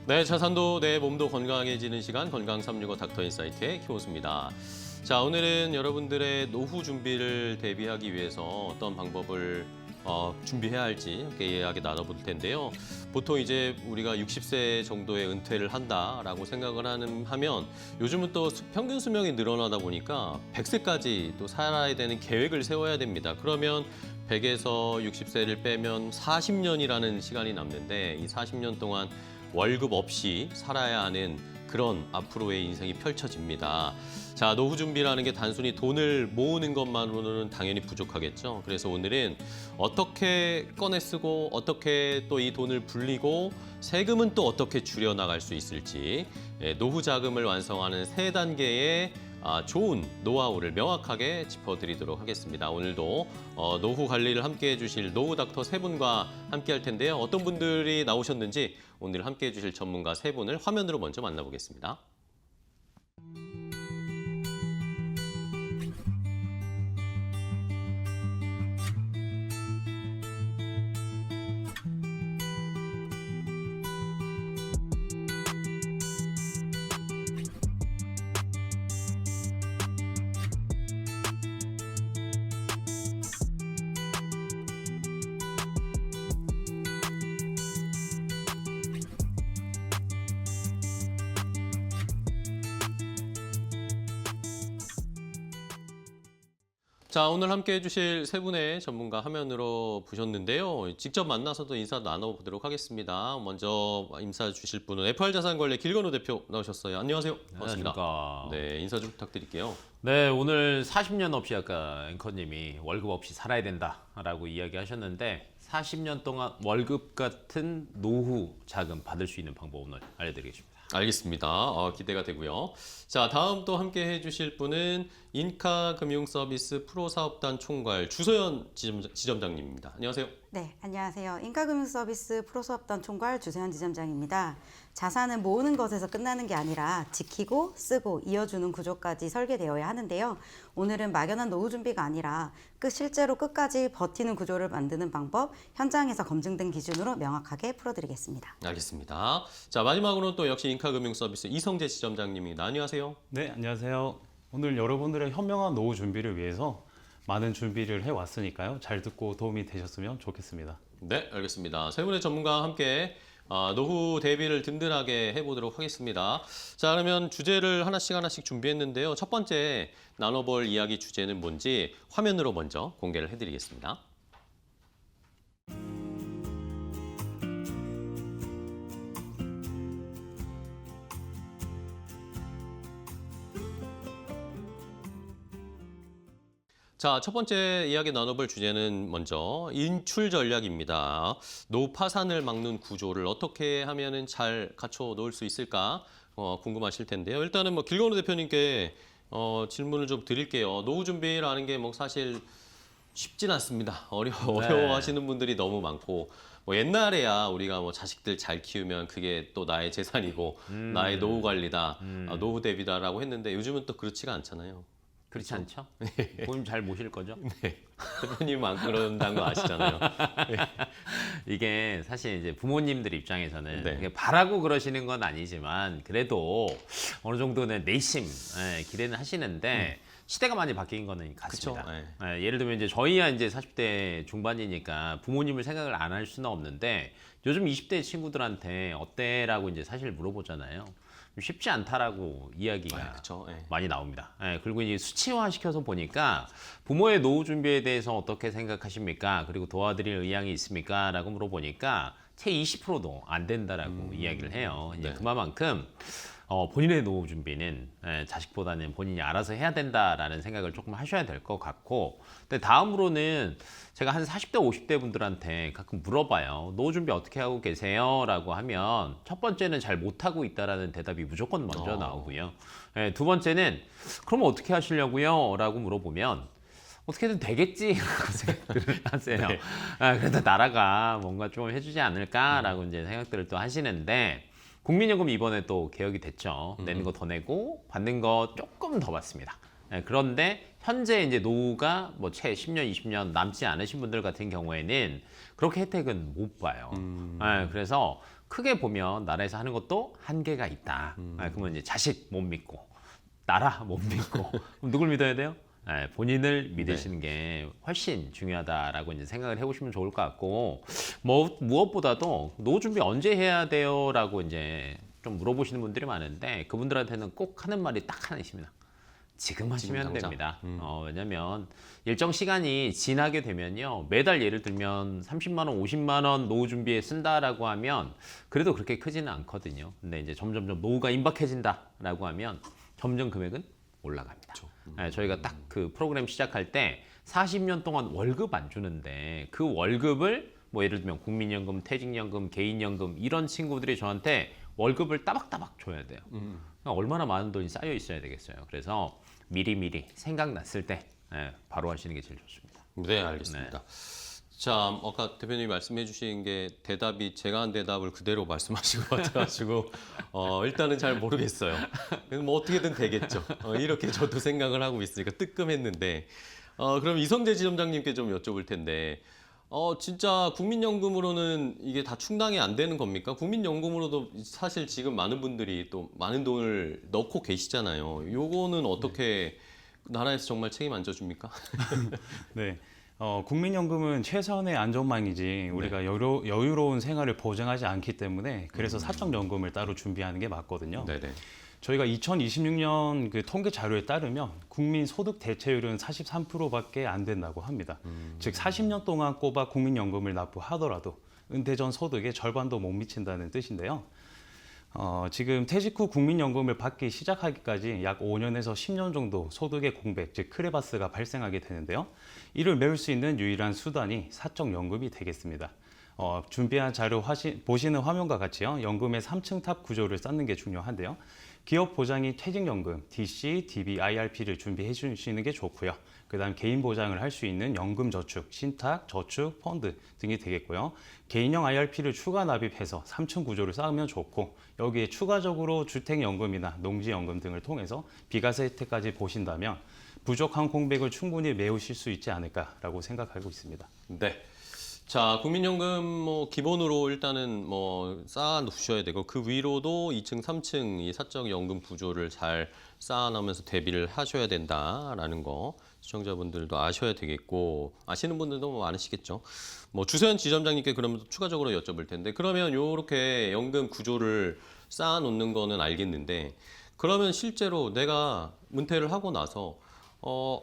네, 자산도 내 몸도 건강해지는 시간 건강 365 닥터 인사이트의 김호수입니다. 자, 오늘은 여러분들의 노후 준비를 대비하기 위해서 어떤 방법을 준비해야 할지 함께 이야기 나눠볼 텐데요. 보통 이제 우리가 60세 정도의 은퇴를 한다라고 생각을 하면 요즘은 또 평균 수명이 늘어나다 보니까 100세까지 또 살아야 되는 계획을 세워야 됩니다. 그러면 100에서 60세를 빼면 40년이라는 시간이 남는데 이 40년 동안 월급 없이 살아야 하는 그런 앞으로의 인생이 펼쳐집니다. 자, 노후 준비라는 게 단순히 돈을 모으는 것만으로는 당연히 부족하겠죠. 그래서 오늘은 어떻게 꺼내 쓰고 어떻게 또 이 돈을 불리고 세금은 또 어떻게 줄여나갈 수 있을지 노후 자금을 완성하는 세 단계의 좋은 노하우를 명확하게 짚어드리도록 하겠습니다. 오늘도 노후 관리를 함께 해주실 노후 닥터 세 분과 함께 할 텐데요. 어떤 분들이 나오셨는지 오늘 함께 해주실 전문가 세 분을 화면으로 먼저 만나보겠습니다. 자, 오늘 함께 해주실 세 분의 전문가 화면으로 보셨는데요. 직접 만나서도 인사 나눠보도록 하겠습니다. 먼저 인사 주실 분은 FR자산관리 길건우 대표 나오셨어요. 안녕하세요. 반갑습니다. 안녕하십니까. 네, 인사 좀 부탁드릴게요. 네, 오늘 40년 없이 아까 앵커님이 월급 없이 살아야 된다라고 이야기하셨는데 40년 동안 월급 같은 노후 자금 받을 수 있는 방법 오늘 알려드리겠습니다. 알겠습니다. 기대가 되고요. 자, 다음 또 함께 해주실 분은 인카금융서비스 프로사업단 총괄 주소연 지점장님입니다. 안녕하세요. 네, 안녕하세요. 인카금융서비스 프로사업단 총괄 주세현 지점장입니다. 자산은 모으는 것에서 끝나는 게 아니라 지키고 쓰고 이어주는 구조까지 설계되어야 하는데요. 오늘은 막연한 노후 준비가 아니라 실제로 끝까지 버티는 구조를 만드는 방법, 현장에서 검증된 기준으로 명확하게 풀어드리겠습니다. 알겠습니다. 자, 마지막으로 또 역시 인카금융서비스 이성재 지점장님입니다. 안녕하세요. 네, 안녕하세요. 오늘 여러분들의 현명한 노후 준비를 위해서 많은 준비를 해왔으니까요. 잘 듣고 도움이 되셨으면 좋겠습니다. 네, 알겠습니다. 세 분의 전문가와 함께 노후 대비를 든든하게 해보도록 하겠습니다. 자, 그러면 주제를 하나씩 준비했는데요. 첫 번째 나눠볼 이야기 주제는 뭔지 화면으로 먼저 공개를 해드리겠습니다. 자, 첫 번째 이야기 나눠볼 주제는 먼저 인출 전략입니다. 노후 파산을 막는 구조를 어떻게 하면은 잘 갖춰 놓을 수 있을까 궁금하실 텐데요. 일단은 길건우 대표님께 질문을 좀 드릴게요. 노후 준비라는 게 사실 쉽진 않습니다. 어려워하시는 분들이 너무 많고 옛날에야 우리가 자식들 잘 키우면 그게 또 나의 재산이고 나의 노후 관리다, 노후 대비다라고 했는데 요즘은 또 그렇지가 않잖아요. 그렇지 않죠? 부모님 잘 모실 거죠? 네. 대표님 안 그런다는 거 아시잖아요. 네. 이게 사실 이제 부모님들 입장에서는 네. 이게 바라고 그러시는 건 아니지만 그래도 어느 정도는 내심 기대는 하시는데 시대가 많이 바뀐 거는 같습니다. 그쵸? 예를 들면 이제 저희야 이제 40대 중반이니까 부모님을 생각을 안 할 수는 없는데 요즘 20대 친구들한테 어때라고 이제 사실 물어보잖아요. 쉽지 않다라고 이야기가 그쵸? 네. 많이 나옵니다. 그리고 이제 수치화 시켜서 보니까 부모의 노후 준비에 대해서 어떻게 생각하십니까? 그리고 도와드릴 의향이 있습니까? 라고 물어보니까 채 20%도 안 된다라고 이야기를 해요. 이제 네. 그만큼 본인의 노후 준비는 자식보다는 본인이 알아서 해야 된다라는 생각을 조금 하셔야 될 것 같고, 근데 다음으로는 제가 한 40대, 50대 분들한테 가끔 물어봐요. 노후 준비 어떻게 하고 계세요? 라고 하면 첫 번째는 잘 못하고 있다라는 대답이 무조건 먼저 나오고요. 두 번째는 그럼 어떻게 하시려고요? 라고 물어보면 어떻게든 되겠지 라고 생각들을 하세요. 네. 그래도 나라가 뭔가 좀 해주지 않을까라고 이제 생각들을 또 하시는데, 국민연금 이번에 또 개혁이 됐죠. 내는 거 더 내고 받는 거 조금 더 받습니다. 그런데 현재 이제 노후가 채 10년, 20년 남지 않으신 분들 같은 경우에는 그렇게 혜택은 못 봐요. 그래서 크게 보면 나라에서 하는 것도 한계가 있다. 그러면 이제 자식 못 믿고 나라 못 믿고 그럼 누굴 믿어야 돼요? 본인을 믿으시는 게 훨씬 중요하다라고 이제 생각을 해보시면 좋을 것 같고 뭐 무엇보다도 노후 준비 언제 해야 돼요라고 이제 좀 물어보시는 분들이 많은데 그분들한테는 꼭 하는 말이 딱 하나 있습니다. 지금 하시면 당장. 됩니다. 왜냐면 일정 시간이 지나게 되면요. 매달 예를 들면 30만 원, 50만 원 노후 준비에 쓴다라고 하면 그래도 그렇게 크지는 않거든요. 근데 이제 점점점 노후가 임박해진다라고 하면 점점 금액은 올라갑니다. 저희가 딱 그 프로그램 시작할 때 40년 동안 월급 안 주는데 그 월급을 뭐 예를 들면 국민연금, 퇴직연금, 개인연금 이런 친구들이 저한테 월급을 따박따박 줘야 돼요. 그러니까 얼마나 많은 돈이 쌓여 있어야 되겠어요. 그래서 미리미리 생각났을 때 바로 하시는 게 제일 좋습니다. 네, 알겠습니다. 자, 아까 대표님이 말씀해 주신 게 대답이 제가 한 대답을 그대로 말씀하신 것 같아가지고 일단은 잘 모르겠어요. 뭐 어떻게든 되겠죠. 이렇게 저도 생각을 하고 있으니까 뜨끔했는데 그럼 이성재 지점장님께 좀 여쭤볼 텐데 진짜 국민연금으로는 이게 다 충당이 안 되는 겁니까? 국민연금으로도 사실 지금 많은 분들이 또 많은 돈을 넣고 계시잖아요. 요거는 어떻게 나라에서 정말 책임 안 져줍니까? 네. 국민연금은 최선의 안전망이지 우리가 여유로운 생활을 보장하지 않기 때문에 그래서 사적연금을 따로 준비하는 게 맞거든요. 네네. 저희가 2026년 그 통계 자료에 따르면 국민 소득 대체율은 43%밖에 안 된다고 합니다. 즉 40년 동안 꼬박 국민연금을 납부하더라도 은퇴 전 소득의 절반도 못 미친다는 뜻인데요. 지금 퇴직 후 국민연금을 받기 시작하기까지 약 5년에서 10년 정도 소득의 공백, 즉 크레바스가 발생하게 되는데요. 이를 메울 수 있는 유일한 수단이 사적연금이 되겠습니다. 준비한 자료 보시는 화면과 같이요. 연금의 3층 탑 구조를 쌓는 게 중요한데요. 기업 보장이 퇴직연금, DC, DB, IRP를 준비해 주시는 게 좋고요. 그다음 개인 보장을 할 수 있는 연금저축, 신탁, 저축, 펀드 등이 되겠고요. 개인형 IRP를 추가 납입해서 3층 구조를 쌓으면 좋고 여기에 추가적으로 주택연금이나 농지연금 등을 통해서 비과세 혜택까지 보신다면 부족한 공백을 충분히 메우실 수 있지 않을까라고 생각하고 있습니다. 네. 자, 국민연금 뭐 기본으로 일단은 뭐 쌓아 두셔야 되고 그 위로도 2층, 3층 이 사적 연금 구조를 잘 쌓아 놓으면서 대비를 하셔야 된다라는 거 시청자분들도 아셔야 되겠고 아시는 분들도 뭐 많으시겠죠. 뭐 주세현 지점장님께 그러면 추가적으로 여쭤볼 텐데 그러면 요렇게 연금 구조를 쌓아 놓는 거는 알겠는데 그러면 실제로 내가 은퇴를 하고 나서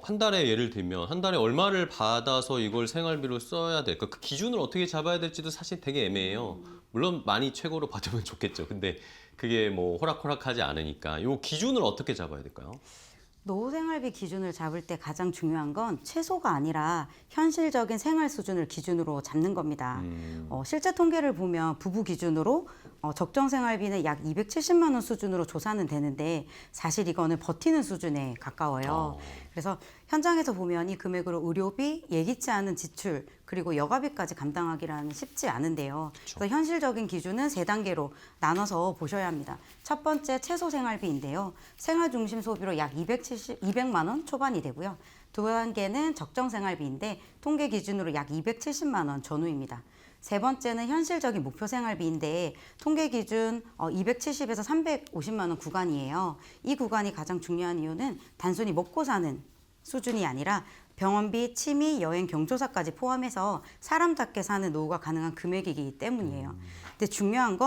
한 달에 예를 들면 한 달에 얼마를 받아서 이걸 생활비로 써야 될까? 그 기준을 어떻게 잡아야 될지도 사실 되게 애매해요. 물론 많이 최고로 받으면 좋겠죠. 근데 그게 뭐 호락호락하지 않으니까 요 기준을 어떻게 잡아야 될까요? 노후 생활비 기준을 잡을 때 가장 중요한 건 최소가 아니라 현실적인 생활 수준을 기준으로 잡는 겁니다. 실제 통계를 보면 부부 기준으로 적정 생활비는 약 270만 원 수준으로 조사는 되는데 사실 이거는 버티는 수준에 가까워요. 그래서 현장에서 보면 이 금액으로 의료비, 예기치 않은 지출, 그리고 여가비까지 감당하기라는 쉽지 않은데요. 그래서 현실적인 기준은 세 단계로 나눠서 보셔야 합니다. 첫 번째 최소 생활비인데요. 생활 중심 소비로 약 200만 원 초반이 되고요. 두 단계는 적정 생활비인데 통계 기준으로 약 270만 원 전후입니다. 세 번째는 현실적인 목표 생활비인데 통계 기준 270에서 350만 원 구간이에요. 이 구간이 가장 중요한 이유는 단순히 먹고 사는 수준이 아니라 병원비, 취미, 여행, 경조사까지 포함해서 사람답게 사는 노후가 가능한 금액이기 때문이에요. 근데 중요한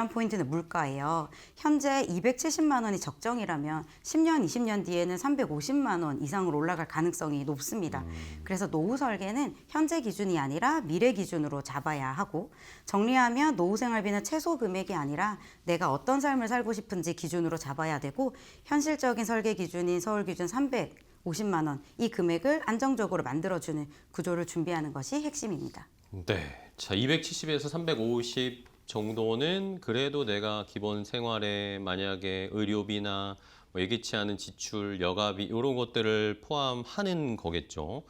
포인트는 물가예요. 현재 270만 원이 적정이라면 10년, 20년 뒤에는 350만 원 이상으로 올라갈 가능성이 높습니다. 그래서 노후 설계는 현재 기준이 아니라 미래 기준으로 잡아야 하고 정리하면 노후 생활비는 최소 금액이 아니라 내가 어떤 삶을 살고 싶은지 기준으로 잡아야 되고 현실적인 설계 기준인 서울 기준 350만 원 이 금액을 안정적으로 만들어주는 구조를 준비하는 것이 핵심입니다. 네. 자, 270에서 350 정도는 그래도 내가 기본 생활에 만약에 의료비나 뭐 예기치 않은 지출, 여가비 이런 것들을 포함하는 거겠죠.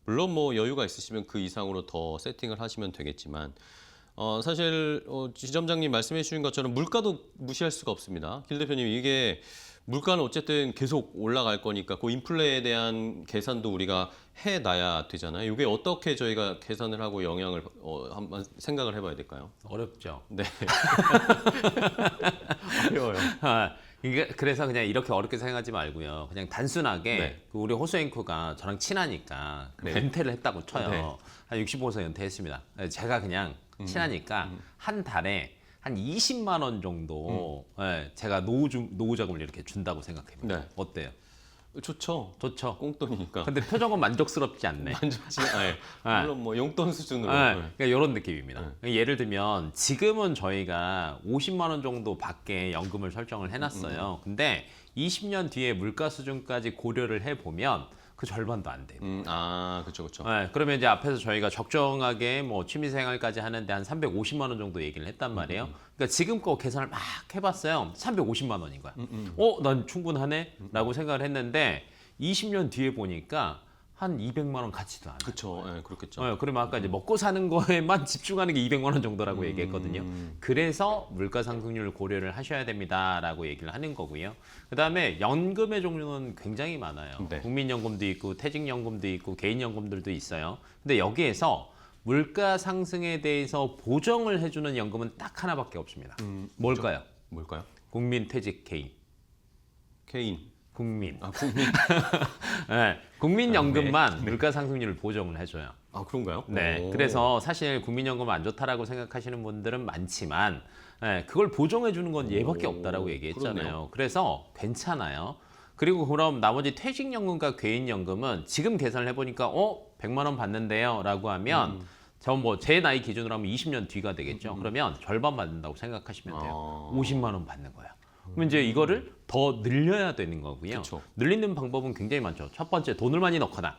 물론 뭐 여유가 있으시면 그 이상으로 더 세팅을 하시면 되겠지만 사실 지점장님 말씀해 주신 것처럼 물가도 무시할 수가 없습니다. 길 대표님 이게 물가는 어쨌든 계속 올라갈 거니까 그 인플레에 대한 계산도 우리가 해놔야 되잖아요. 이게 어떻게 저희가 계산을 하고 영향을 한번 생각을 해봐야 될까요? 어렵죠. 네. 어려워요. 그래서 그냥 이렇게 어렵게 생각하지 말고요. 그냥 단순하게 네. 그 우리 호수 앵커가 저랑 친하니까 네. 은퇴를 했다고 쳐요. 네. 한 65세 은퇴했습니다. 제가 그냥 친하니까 한 달에 한 20만 원 정도 제가 노후 자금을 이렇게 준다고 생각해요. 네. 어때요? 좋죠. 좋죠. 꽁돈이니까. 근데 표정은 만족스럽지 않네. 만족지. 네. 물론 뭐 용돈 수준으로. 네, 네. 그러니까 이런 느낌입니다. 예를 들면 지금은 저희가 50만 원 정도 밖에 연금을 설정을 해놨어요. 근데 20년 뒤에 물가 수준까지 고려를 해보면 그 절반도 안 돼요. 그렇죠, 그렇죠. 네, 그러면 이제 앞에서 저희가 적정하게 뭐 취미생활까지 하는데 한 350만 원 정도 얘기를 했단 말이에요. 그러니까 지금 거 계산을 막 해봤어요. 350만 원인 거야. 난 충분하네? 라고 생각을 했는데 20년 뒤에 보니까 한 200만 원 가치도 않아요. 그렇죠. 네, 그렇겠죠. 네, 그러면 아까 이제 먹고 사는 거에만 집중하는 게 200만 원 정도라고 얘기했거든요. 그래서 물가 상승률을 고려를 하셔야 됩니다라고 얘기를 하는 거고요. 그다음에 연금의 종류는 굉장히 많아요. 네. 국민연금도 있고 퇴직연금도 있고 개인연금들도 있어요. 근데 여기에서 물가 상승에 대해서 보정을 해주는 연금은 딱 하나밖에 없습니다. 뭘까요? 뭘까요? 국민, 퇴직, 개인. 개인. 국민. 국민. 네, 국민연금만 물가 상승률을 보정을 해줘요. 그런가요? 네, 오. 그래서 사실 국민연금 안 좋다라고 생각하시는 분들은 많지만 그걸 보정해 주는 건 얘밖에 없다라고 얘기했잖아요. 그렇네요. 그래서 괜찮아요. 그리고 그럼 나머지 퇴직연금과 개인연금은 지금 계산을 해보니까 100만 원 받는데요 라고 하면 제 나이 기준으로 하면 20년 뒤가 되겠죠. 그러면 절반 받는다고 생각하시면 돼요. 50만 원 받는 거예요. 그럼 이제 이거를 더 늘려야 되는 거고요. 그쵸. 늘리는 방법은 굉장히 많죠. 첫 번째, 돈을 많이 넣거나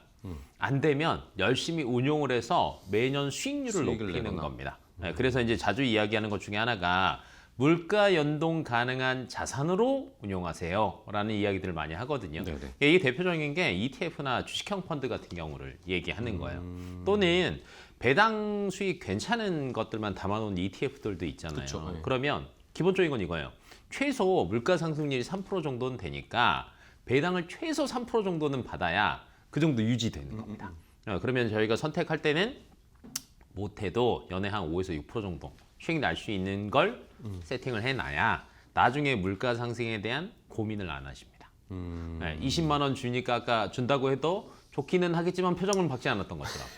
안 되면 열심히 운용을 해서 매년 수익률을 수익을 높이는 내거나. 겁니다. 네, 그래서 이제 자주 이야기하는 것 중에 하나가 물가 연동 가능한 자산으로 운용하세요라는 이야기들을 많이 하거든요. 네네. 이게 대표적인 게 ETF나 주식형 펀드 같은 경우를 얘기하는 거예요. 또는 배당 수익 괜찮은 것들만 담아놓은 ETF들도 있잖아요. 그쵸, 네. 그러면 기본적인 건 이거예요. 최소 물가 상승률이 3% 정도는 되니까 배당을 최소 3% 정도는 받아야 그 정도 유지되는 겁니다. 그러면 저희가 선택할 때는 못해도 연에 한 5에서 6% 정도 수익 날 수 있는 걸 세팅을 해놔야 나중에 물가 상승에 대한 고민을 안 하십니다. 20만 원 주니까 아까 준다고 해도 좋기는 하겠지만 표정은 받지 않았던 것처럼.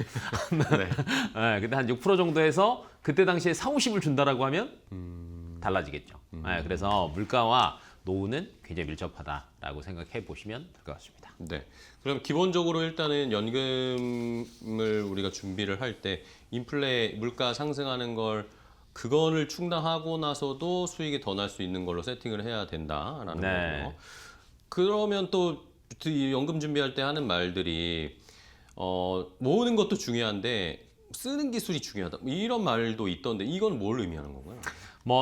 네, 근데 한 6% 정도 해서 그때 당시에 4, 50을 준다라고 하면 달라지겠죠. 네, 그래서 물가와 노후는 굉장히 밀접하다라고 생각해 보시면 될 것 같습니다. 네. 그럼 기본적으로 일단은 연금을 우리가 준비를 할 때 인플레 물가 상승하는 걸 그거를 충당하고 나서도 수익이 더 날 수 있는 걸로 세팅을 해야 된다라는 네. 거고요. 그러면 또 이 연금 준비할 때 하는 말들이 모으는 것도 중요한데 쓰는 기술이 중요하다. 이런 말도 있던데 이건 뭘 의미하는 건가요?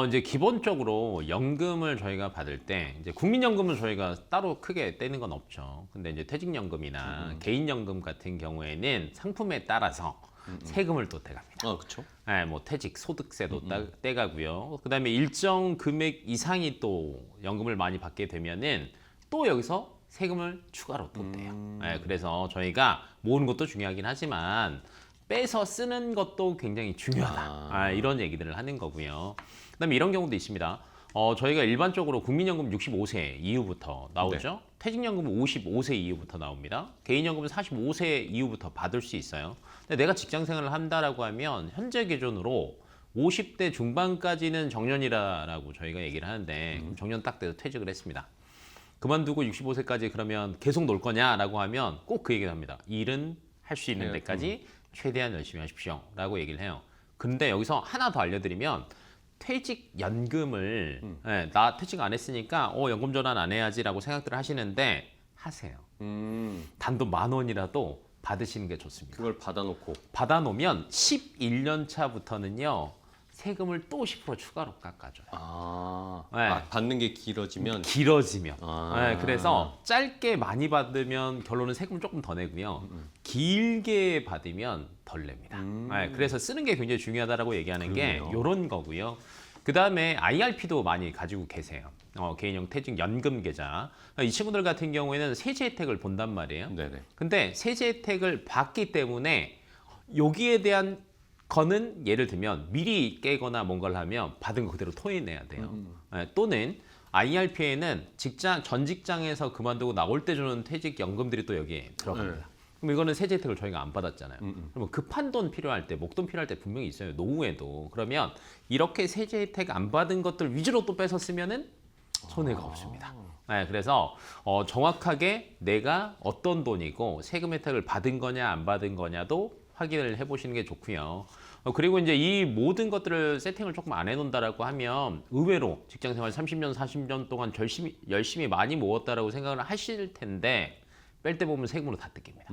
이제 기본적으로 연금을 저희가 받을 때 이제 국민연금은 저희가 따로 크게 떼는 건 없죠. 근데 이제 퇴직연금이나 개인연금 같은 경우에는 상품에 따라서 세금을 또 떼갑니다. 그렇죠. 네, 퇴직 소득세도 떼가고요. 그다음에 일정 금액 이상이 또 연금을 많이 받게 되면은 또 여기서 세금을 추가로 또 떼요. 네, 그래서 저희가 모으는 것도 중요하긴 하지만 빼서 쓰는 것도 굉장히 중요하다. 이런 얘기들을 하는 거고요. 그다음에 이런 경우도 있습니다. 저희가 일반적으로 국민연금 65세 이후부터 나오죠. 퇴직연금은 55세 이후부터 나옵니다. 개인연금은 45세 이후부터 받을 수 있어요. 근데 내가 직장생활을 한다라고 하면 현재 기준으로 50대 중반까지는 정년이라고 저희가 얘기를 하는데 정년 딱 돼서 퇴직을 했습니다. 그만두고 65세까지 그러면 계속 놀 거냐라고 하면 꼭 그 얘기를 합니다. 일은 할 수 있는 데까지 최대한 열심히 하십시오 라고 얘기를 해요. 근데 여기서 하나 더 알려드리면 퇴직연금을 나 퇴직 안 했으니까 연금 전환 안 해야지 라고 생각들을 하시는데 하세요. 단돈 10,000원이라도 받으시는 게 좋습니다. 그걸 받아놓고 받아놓으면 11년 차부터는요 세금을 또 10% 추가로 깎아줘요. 네. 받는 게 길어지면 길어지면. 네, 그래서 짧게 많이 받으면 결론은 세금을 조금 더 내고요. 길게 받으면 덜 냅니다. 네, 그래서 쓰는 게 굉장히 중요하다라고 얘기하는 그러네요. 게 이런 거고요. 그 다음에 IRP도 많이 가지고 계세요. 개인형 퇴직 연금 계좌. 이 친구들 같은 경우에는 세제 혜택을 본단 말이에요. 네네. 근데 세제 혜택을 받기 때문에 여기에 대한 거는 예를 들면 미리 깨거나 뭔가를 하면 받은 거 그대로 토해내야 돼요. 또는 IRP에는 전 직장에서 그만두고 나올 때 주는 퇴직연금들이 또 여기에 들어갑니다. 네. 그럼 이거는 세제 혜택을 저희가 안 받았잖아요. 그러면 급한 돈 필요할 때, 목돈 필요할 때 분명히 있어요. 노후에도. 그러면 이렇게 세제 혜택 안 받은 것들 위주로 또 뺏어 쓰면은 손해가 없습니다. 네, 그래서 정확하게 내가 어떤 돈이고 세금 혜택을 받은 거냐 안 받은 거냐도 확인을 해보시는 게 좋고요. 그리고 이제 이 모든 것들을 세팅을 조금 안 해놓는다라고 하면 의외로 직장생활 30년, 40년 동안 열심히 많이 모았다라고 생각을 하실 텐데 뺄 때 보면 세금으로 다 뜯깁니다.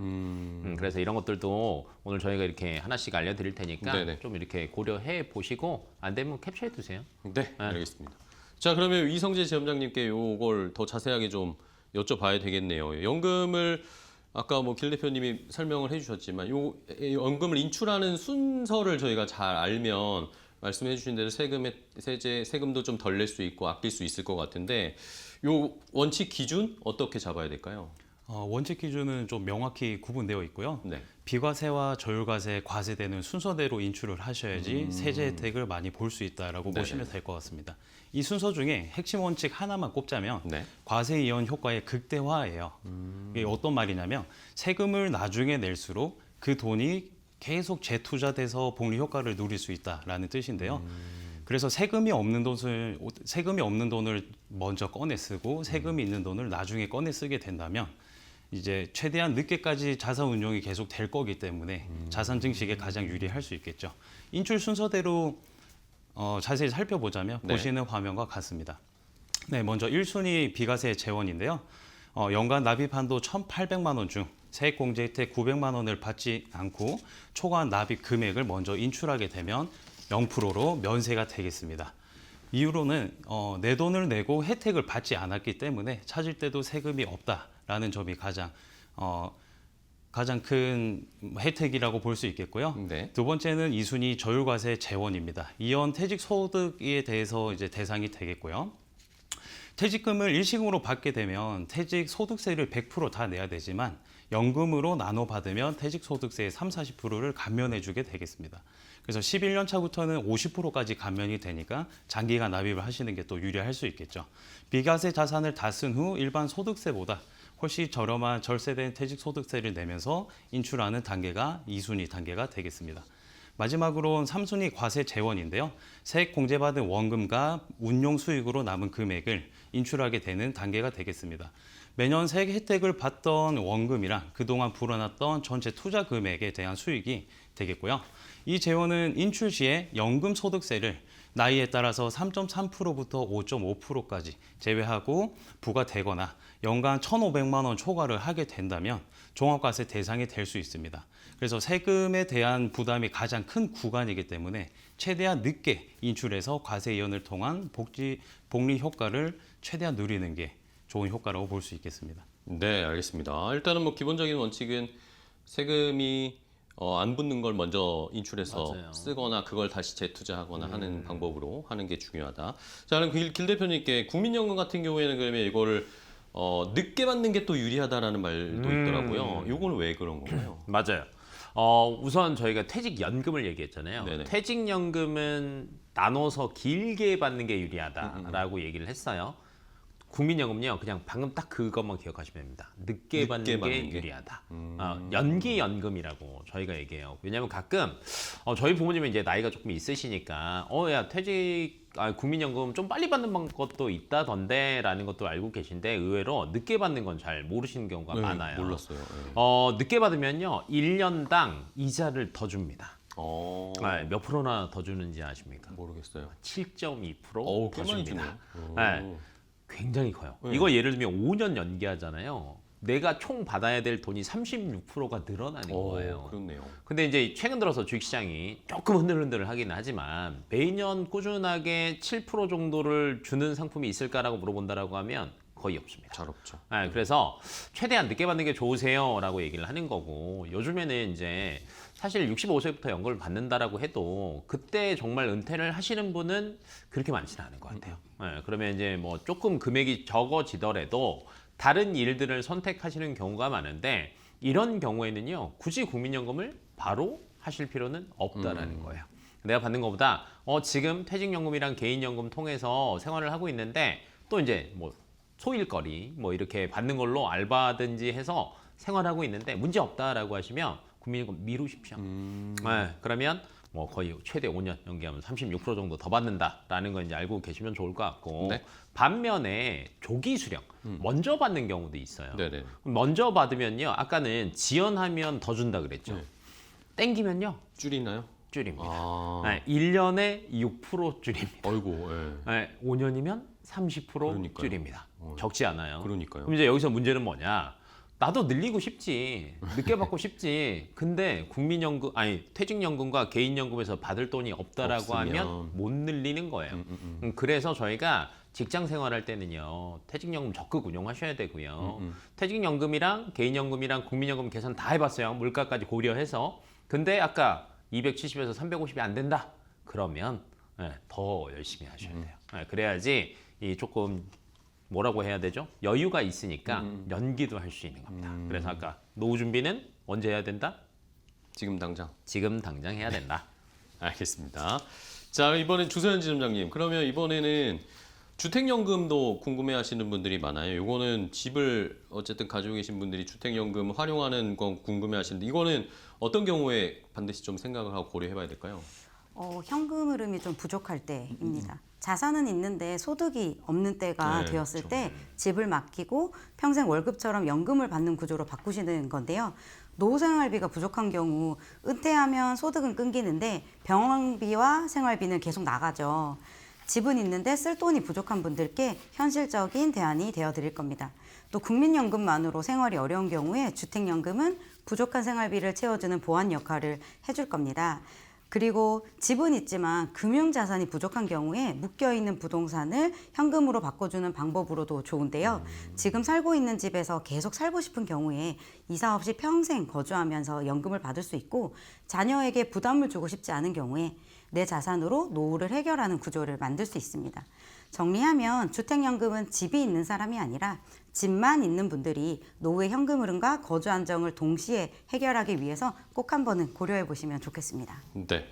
그래서 이런 것들도 오늘 저희가 이렇게 하나씩 알려드릴 테니까 네네. 좀 이렇게 고려해 보시고 안 되면 캡처해 두세요. 네, 알겠습니다. 자, 그러면 이성재 지점장님께 요걸 더 자세하게 좀 여쭤봐야 되겠네요. 연금을 아까 뭐 길 대표님이 설명을 해주셨지만 요 연금을 인출하는 순서를 저희가 잘 알면 말씀해 주신 대로 세금도 좀 덜 낼 수 있고 아낄 수 있을 것 같은데 요 원칙 기준 어떻게 잡아야 될까요? 원칙 기준은 좀 명확히 구분되어 있고요. 네. 비과세와 저율과세, 과세되는 순서대로 인출을 하셔야지 세제 혜택을 많이 볼 수 있다라고 네네. 보시면 될 것 같습니다. 이 순서 중에 핵심 원칙 하나만 꼽자면 네. 과세 이연 효과의 극대화예요. 이게 어떤 말이냐면 세금을 나중에 낼수록 그 돈이 계속 재투자돼서 복리 효과를 누릴 수 있다라는 뜻인데요. 그래서 세금이 없는 돈을 먼저 꺼내 쓰고 세금이 있는 돈을 나중에 꺼내 쓰게 된다면 이제 최대한 늦게까지 자산 운용이 계속 될 거기 때문에 자산 증식에 가장 유리할 수 있겠죠. 인출 순서대로 자세히 살펴보자면 네. 보시는 화면과 같습니다. 네, 먼저 1순위 비과세 재원인데요. 연간 납입 한도 1,800만 원 중 세액공제 혜택 900만 원을 받지 않고 초과한 납입 금액을 먼저 인출하게 되면 0%로 면세가 되겠습니다. 이유로는 내 돈을 내고 혜택을 받지 않았기 때문에 찾을 때도 세금이 없다라는 점이 가장 큰 혜택이라고 볼 수 있겠고요. 네. 두 번째는 2순위 저율과세 재원입니다. 이연 퇴직 소득에 대해서 이제 대상이 되겠고요. 퇴직금을 일시금으로 받게 되면 퇴직 소득세를 100% 다 내야 되지만 연금으로 나눠 받으면 퇴직 소득세의 40%를 감면해 주게 되겠습니다. 그래서 11년 차부터는 50%까지 감면이 되니까 장기간 납입을 하시는 게 또 유리할 수 있겠죠. 비과세 자산을 다 쓴 후 일반 소득세보다 훨씬 저렴한 절세된 퇴직 소득세를 내면서 인출하는 단계가 2순위 단계가 되겠습니다. 마지막으로는 3순위 과세 재원인데요. 세액 공제받은 원금과 운용 수익으로 남은 금액을 인출하게 되는 단계가 되겠습니다. 매년 세액 혜택을 받던 원금이랑 그동안 불어났던 전체 투자 금액에 대한 수익이 되겠고요. 이 재원은 인출 시에 연금 소득세를 나이에 따라서 3.3%부터 5.5%까지 제외하고 부과되거나 연간 1,500만 원 초과를 하게 된다면 종합과세 대상이 될 수 있습니다. 그래서 세금에 대한 부담이 가장 큰 구간이기 때문에 최대한 늦게 인출해서 과세 이연을 통한 복리 효과를 최대한 누리는 게 좋은 효과라고 볼 수 있겠습니다. 네, 알겠습니다. 일단은 뭐 기본적인 원칙은 세금이 안 붙는 걸 먼저 인출해서 맞아요. 쓰거나 그걸 다시 재투자하거나 하는 방법으로 하는 게 중요하다. 자, 그럼 길 대표님께 국민연금 같은 경우에는 그러면 이거를 늦게 받는 게 또 유리하다라는 말도 있더라고요. 이거는 왜 그런 건가요? 맞아요. 우선 저희가 퇴직연금을 얘기했잖아요. 네네. 퇴직연금은 나눠서 길게 받는 게 유리하다라고 얘기를 했어요. 국민연금요, 그냥 방금 딱 그것만 기억하시면 됩니다. 늦게 받는 게 유리하다. 연기연금이라고 저희가 얘기해요. 왜냐하면 가끔 저희 부모님은 이제 나이가 조금 있으시니까 야 국민연금 좀 빨리 받는 것도 있다던데라는 것도 알고 계신데 의외로 늦게 받는 건 잘 모르시는 경우가 네, 많아요. 몰랐어요. 네. 늦게 받으면요 1년당 이자를 더 줍니다. 몇 프로나 더 주는지 아십니까? 모르겠어요. 7.2% 꽤 더 많이 줍니다. 주네요. 네, 굉장히 커요. 네. 이거 예를 들면 5년 연기하잖아요. 내가 총 받아야 될 돈이 36%가 늘어나는 거예요. 그렇네요. 근데 이제 최근 들어서 주식시장이 조금 흔들흔들 하긴 하지만 매년 꾸준하게 7% 정도를 주는 상품이 있을까라고 물어본다라고 하면 거의 없습니다. 잘 없죠. 네, 그래서 최대한 늦게 받는 게 좋으세요라고 얘기를 하는 거고 요즘에는 이제 사실 65세부터 연금을 받는다라고 해도 그때 정말 은퇴를 하시는 분은 그렇게 많지는 않은 것 같아요. 네, 그러면 이제 뭐 조금 금액이 적어지더라도 다른 일들을 선택하시는 경우가 많은데 이런 경우에는요 굳이 국민연금을 바로 하실 필요는 없다라는 거예요. 내가 받는 것보다 지금 퇴직연금이랑 개인연금 통해서 생활을 하고 있는데 또 이제 뭐 소일거리 뭐 이렇게 받는 걸로 알바든지 해서 생활하고 있는데 문제 없다라고 하시면 국민연금 미루십시오. 네, 그러면 뭐 거의 최대 5년 연기하면 36% 정도 더 받는다라는 건 이제 알고 계시면 좋을 것 같고 네. 반면에 조기 수령 먼저 받는 경우도 있어요. 네네. 먼저 받으면요 아까는 지연하면 더 준다 그랬죠. 네. 땡기면요 줄이나요? 줄입니다. 아, 네, 1년에 6% 줄입니다. 어이고, 예. 네, 5년이면 30% 그러니까요. 줄입니다. 적지 않아요. 그러니까요. 그럼 이제 여기서 문제는 뭐냐? 나도 늘리고 싶지, 늦게 받고 싶지. 근데 국민연금, 아니 퇴직연금과 개인연금에서 받을 돈이 없다라고 없으면. 하면 못 늘리는 거예요. 그래서 저희가 직장 생활할 때는요, 퇴직연금 적극 운용하셔야 되고요. 퇴직연금이랑 개인연금이랑 국민연금 계산 다 해봤어요. 물가까지 고려해서. 근데 아까 270에서 350이 안 된다. 그러면 더 열심히 하셔야 돼요. 그래야지 이 조금 뭐라고 해야 되죠? 여유가 있으니까 연기도 할 수 있는 겁니다. 그래서 아까 노후 준비는 언제 해야 된다? 지금 당장. 지금 당장 해야 된다. 알겠습니다. 자, 이번엔 주소연 지점장님. 그러면 이번에는 주택연금도 궁금해하시는 분들이 많아요. 이거는 집을 어쨌든 가지고 계신 분들이 주택연금 활용하는 건 궁금해하시는데 이거는 어떤 경우에 반드시 좀 생각을 하고 고려해봐야 될까요? 현금 흐름이 좀 부족할 때입니다. 자산은 있는데 소득이 없는 때가 네, 되었을 그렇죠. 때 집을 맡기고 평생 월급처럼 연금을 받는 구조로 바꾸시는 건데요. 노후생활비가 부족한 경우 은퇴하면 소득은 끊기는데 병원비와 생활비는 계속 나가죠. 집은 있는데 쓸 돈이 부족한 분들께 현실적인 대안이 되어드릴 겁니다. 또 국민연금만으로 생활이 어려운 경우에 주택연금은 부족한 생활비를 채워주는 보완 역할을 해줄 겁니다. 그리고 집은 있지만 금융자산이 부족한 경우에 묶여있는 부동산을 현금으로 바꿔주는 방법으로도 좋은데요. 지금 살고 있는 집에서 계속 살고 싶은 경우에 이사 없이 평생 거주하면서 연금을 받을 수 있고 자녀에게 부담을 주고 싶지 않은 경우에 내 자산으로 노후를 해결하는 구조를 만들 수 있습니다. 정리하면 주택연금은 집이 있는 사람이 아니라 집만 있는 분들이 노후의 현금 흐름과 거주 안정을 동시에 해결하기 위해서 꼭 한번은 고려해 보시면 좋겠습니다. 네.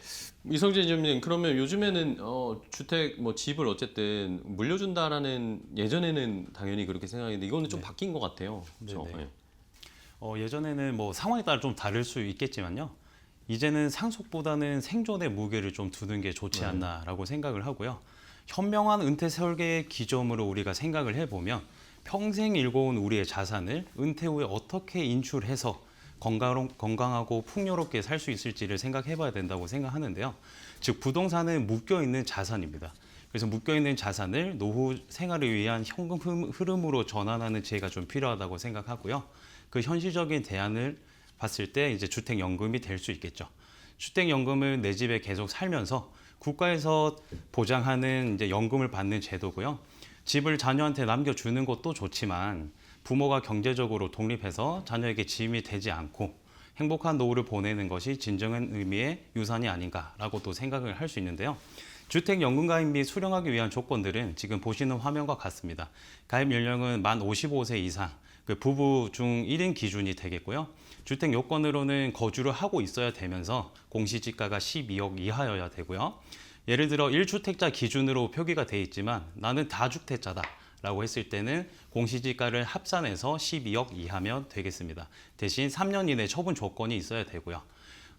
이성재 지점장님, 그러면 요즘에는 주택 뭐 집을 어쨌든 물려준다라는 예전에는 당연히 그렇게 생각했는데 이거는 좀 바뀐 것 같아요. 그렇죠? 네네. 예전에는 뭐 상황에 따라 좀 다를 수 있겠지만요. 이제는 상속보다는 생존의 무게를 좀 두는 게 좋지 않나라고 생각을 하고요. 현명한 은퇴 설계의 기점으로 우리가 생각을 해보면 평생 일궈온 우리의 자산을 은퇴 후에 어떻게 인출해서 건강하고 풍요롭게 살 수 있을지를 생각해봐야 된다고 생각하는데요. 즉 부동산은 묶여있는 자산입니다. 그래서 묶여있는 자산을 노후 생활을 위한 현금 흐름으로 전환하는 지혜가 좀 필요하다고 생각하고요. 그 현실적인 대안을 봤을 때 이제 주택연금이 될 수 있겠죠. 주택연금은 내 집에 계속 살면서 국가에서 보장하는 이제 연금을 받는 제도고요. 집을 자녀한테 남겨주는 것도 좋지만 부모가 경제적으로 독립해서 자녀에게 짐이 되지 않고 행복한 노후를 보내는 것이 진정한 의미의 유산이 아닌가라고 또 생각을 할 수 있는데요. 주택연금 가입 및 수령하기 위한 조건들은 지금 보시는 화면과 같습니다. 가입 연령은 만 55세 이상, 그 부부 중 1인 기준이 되겠고요. 주택 요건으로는 거주를 하고 있어야 되면서 공시지가가 12억 이하여야 되고요. 예를 들어 1주택자 기준으로 표기가 돼 있지만 나는 다주택자다라고 했을 때는 공시지가를 합산해서 12억 이하면 되겠습니다. 대신 3년 이내 처분 조건이 있어야 되고요.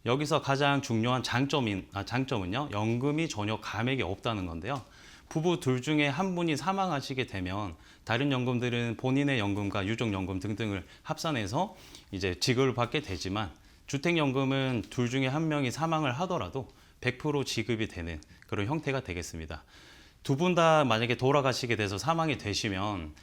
여기서 가장 중요한 장점은요. 연금이 전혀 감액이 없다는 건데요. 부부 둘 중에 한 분이 사망하시게 되면 다른 연금들은 본인의 연금과 유족연금 등등을 합산해서 이제 지급을 받게 되지만 주택연금은 둘 중에 한 명이 사망을 하더라도 100% 지급이 되는 그런 형태가 되겠습니다. 두 분 다 만약에 돌아가시게 돼서 사망이 되시면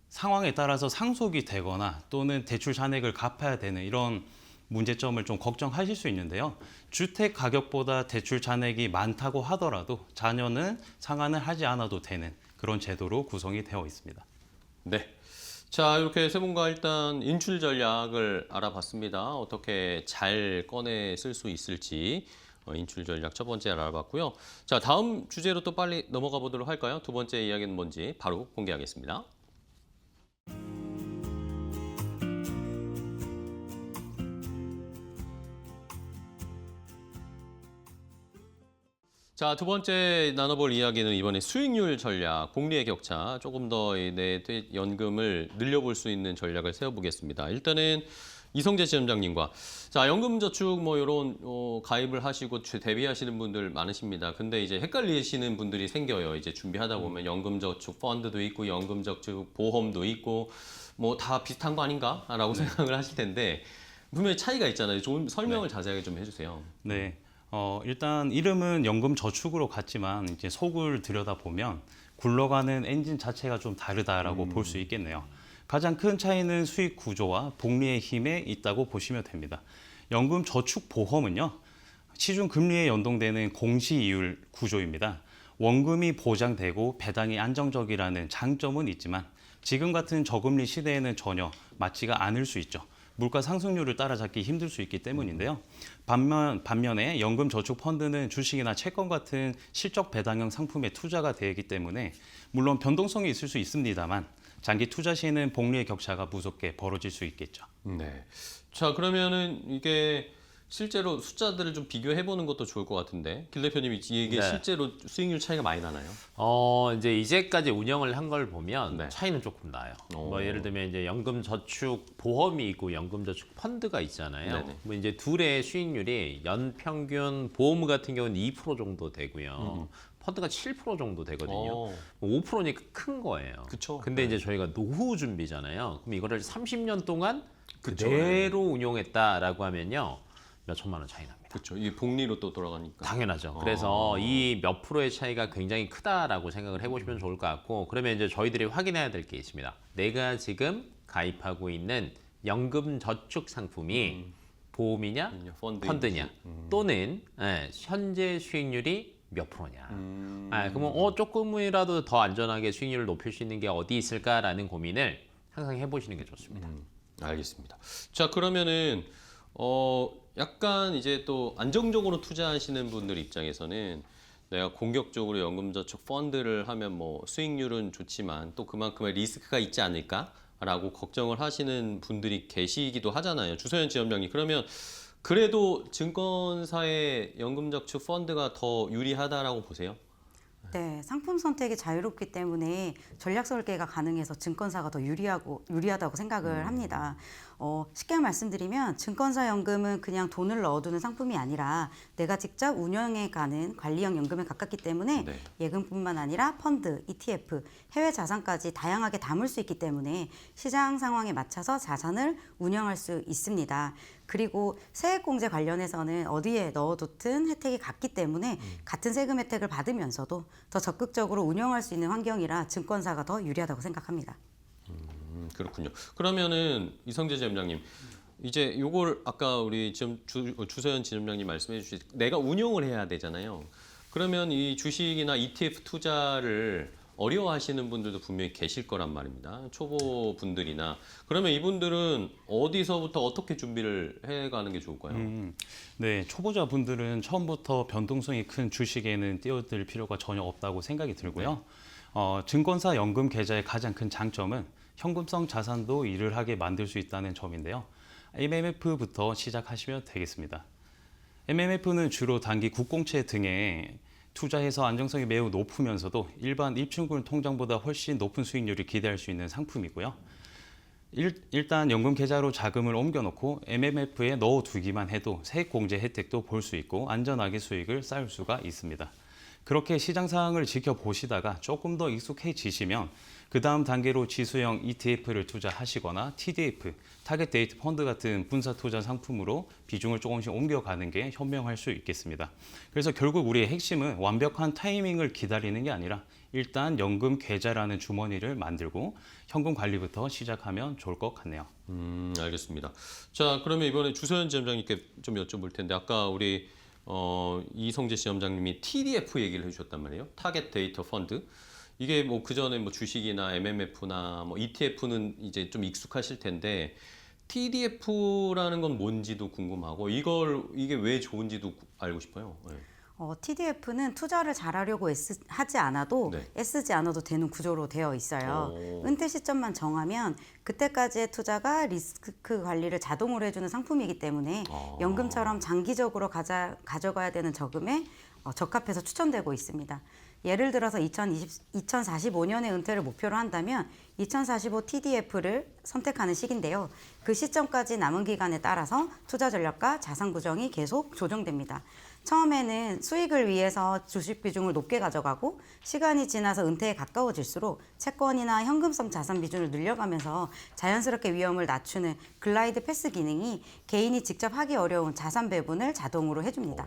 상황에 따라서 상속이 되거나 또는 대출 잔액을 갚아야 되는 이런 문제점을 좀 걱정하실 수 있는데요. 주택 가격보다 대출 잔액이 많다고 하더라도 자녀는 상환을 하지 않아도 되는 그런 제도로 구성이 되어 있습니다. 네. 자, 이렇게 세 분과 일단 인출 전략을 알아봤습니다. 어떻게 잘 꺼내 쓸 수 있을지 인출 전략 첫 번째 알아봤고요. 자, 다음 주제로 또 빨리 넘어가 보도록 할까요? 두 번째 이야기는 뭔지 바로 공개하겠습니다. 자, 두 번째 나눠볼 이야기는 이번에 수익률 전략, 복리의 격차, 조금 더 내 연금을 늘려볼 수 있는 전략을 세워보겠습니다. 일단은 이성재 지점장님과 자, 연금저축 뭐 이런 가입을 하시고 대비하시는 분들 많으십니다. 근데 이제 헷갈리시는 분들이 생겨요. 이제 준비하다 보면 연금저축 펀드도 있고 연금저축 보험도 있고 뭐 다 비슷한 거 아닌가라고 생각을 하실 텐데 분명히 차이가 있잖아요. 좀 설명을 자세하게 좀 해주세요. 네. 일단 이름은 연금저축으로 같지만 이제 속을 들여다보면 굴러가는 엔진 자체가 좀 다르다라고 볼 수 있겠네요. 가장 큰 차이는 수익 구조와 복리의 힘에 있다고 보시면 됩니다. 연금저축보험은요, 시중 금리에 연동되는 공시이율 구조입니다. 원금이 보장되고 배당이 안정적이라는 장점은 있지만 지금 같은 저금리 시대에는 전혀 맞지가 않을 수 있죠. 물가 상승률을 따라잡기 힘들 수 있기 때문인데요. 반면에 연금저축펀드는 주식이나 채권 같은 실적 배당형 상품에 투자가 되기 때문에 물론 변동성이 있을 수 있습니다만 장기 투자 시에는 복리의 격차가 무섭게 벌어질 수 있겠죠. 네. 자, 그러면은 이게 실제로 숫자들을 좀 비교해 보는 것도 좋을 것 같은데 길 대표님이 이게 네. 실제로 수익률 차이가 많이 나나요? 이제 이제까지 운영을 한 걸 보면 네. 차이는 조금 나요. 오. 뭐 예를 들면 이제 연금저축 보험이 있고 연금저축 펀드가 있잖아요. 네네. 뭐 이제 둘의 수익률이 연평균 보험 같은 경우는 2% 정도 되고요. 펀드가 7% 정도 되거든요. 5%니까 큰 거예요. 그쵸. 근데 네. 이제 저희가 노후 준비잖아요. 그럼 이거를 30년 동안 그쵸. 그대로 운용했다라고 하면요. 몇 천만 원 차이 납니다. 그렇죠. 이게 복리로 또 돌아가니까. 당연하죠. 그래서 이 몇 프로의 차이가 굉장히 크다라고 생각을 해보시면 좋을 것 같고, 그러면 이제 저희들이 확인해야 될 게 있습니다. 내가 지금 가입하고 있는 연금 저축 상품이 보험이냐, 펀드냐, 또는 현재 수익률이 몇 프로냐. 그러면 조금이라도 더 안전하게 수익률을 높일 수 있는 게 어디 있을까라는 고민을 항상 해보시는 게 좋습니다. 알겠습니다. 자, 그러면은 약간 이제 또 안정적으로 투자하시는 분들 입장에서는 내가 공격적으로 연금저축 펀드를 하면 뭐 수익률은 좋지만 또 그만큼의 리스크가 있지 않을까라고 걱정을 하시는 분들이 계시기도 하잖아요. 주소연 지점장님, 그러면 그래도 증권사의 연금저축 펀드가 더 유리하다라고 보세요? 네, 상품 선택이 자유롭기 때문에 전략 설계가 가능해서 증권사가 더 유리하다고 생각을 합니다. 쉽게 말씀드리면 증권사 연금은 그냥 돈을 넣어두는 상품이 아니라 내가 직접 운영해가는 관리형 연금에 가깝기 때문에 네. 예금뿐만 아니라 펀드, ETF, 해외 자산까지 다양하게 담을 수 있기 때문에 시장 상황에 맞춰서 자산을 운영할 수 있습니다. 그리고 세액공제 관련해서는 어디에 넣어뒀든 혜택이 같기 때문에 같은 세금 혜택을 받으면서도 더 적극적으로 운영할 수 있는 환경이라 증권사가 더 유리하다고 생각합니다. 그렇군요. 그러면은 이성재 지점장님, 이제 요걸 아까 우리 지금 주서연 지점장님 말씀해 주신 내가 운용을 해야 되잖아요. 그러면 이 주식이나 ETF 투자를 어려워하시는 분들도 분명히 계실 거란 말입니다. 초보 분들이나. 그러면 이분들은 어디서부터 어떻게 준비를 해가는 게 좋을까요? 네, 초보자분들은 처음부터 변동성이 큰 주식에는 뛰어들 필요가 전혀 없다고 생각이 들고요. 증권사 연금 계좌의 가장 큰 장점은 현금성 자산도 일을 하게 만들 수 있다는 점인데요. MMF부터 시작하시면 되겠습니다. MMF는 주로 단기 국공채 등에 투자해서 안정성이 매우 높으면서도 일반 입출금 통장보다 훨씬 높은 수익률을 기대할 수 있는 상품이고요. 일단 연금 계좌로 자금을 옮겨놓고 MMF에 넣어두기만 해도 세액공제 혜택도 볼 수 있고 안전하게 수익을 쌓을 수가 있습니다. 그렇게 시장 상황을 지켜보시다가 조금 더 익숙해지시면 그 다음 단계로 지수형 ETF를 투자하시거나 TDF, 타겟 데이트 펀드 같은 분사 투자 상품으로 비중을 조금씩 옮겨가는 게 현명할 수 있겠습니다. 그래서 결국 우리의 핵심은 완벽한 타이밍을 기다리는 게 아니라 일단 연금 계좌라는 주머니를 만들고 현금 관리부터 시작하면 좋을 것 같네요. 알겠습니다. 자, 그러면 이번에 주소연 지점장님께 좀 여쭤볼 텐데 아까 우리 이성재 지점장님이 TDF 얘기를 해주셨단 말이에요. 타겟 데이터 펀드. 이게 뭐 그 전에 뭐 주식이나 MMF나 뭐 ETF는 이제 좀 익숙하실 텐데 TDF라는 건 뭔지도 궁금하고 이게 왜 좋은지도 알고 싶어요. 네. TDF는 투자를 잘하려고 하지 않아도 네. 애쓰지 않아도 되는 구조로 되어 있어요. 은퇴 시점만 정하면 그때까지의 투자가 리스크 관리를 자동으로 해주는 상품이기 때문에 연금처럼 장기적으로 가져가야 되는 저금에 적합해서 추천되고 있습니다. 예를 들어서 2045년에 은퇴를 목표로 한다면 2045 TDF를 선택하는 시기인데요. 그 시점까지 남은 기간에 따라서 투자 전략과 자산 구성이 계속 조정됩니다. 처음에는 수익을 위해서 주식 비중을 높게 가져가고 시간이 지나서 은퇴에 가까워질수록 채권이나 현금성 자산 비중을 늘려가면서 자연스럽게 위험을 낮추는 글라이드 패스 기능이 개인이 직접 하기 어려운 자산 배분을 자동으로 해줍니다.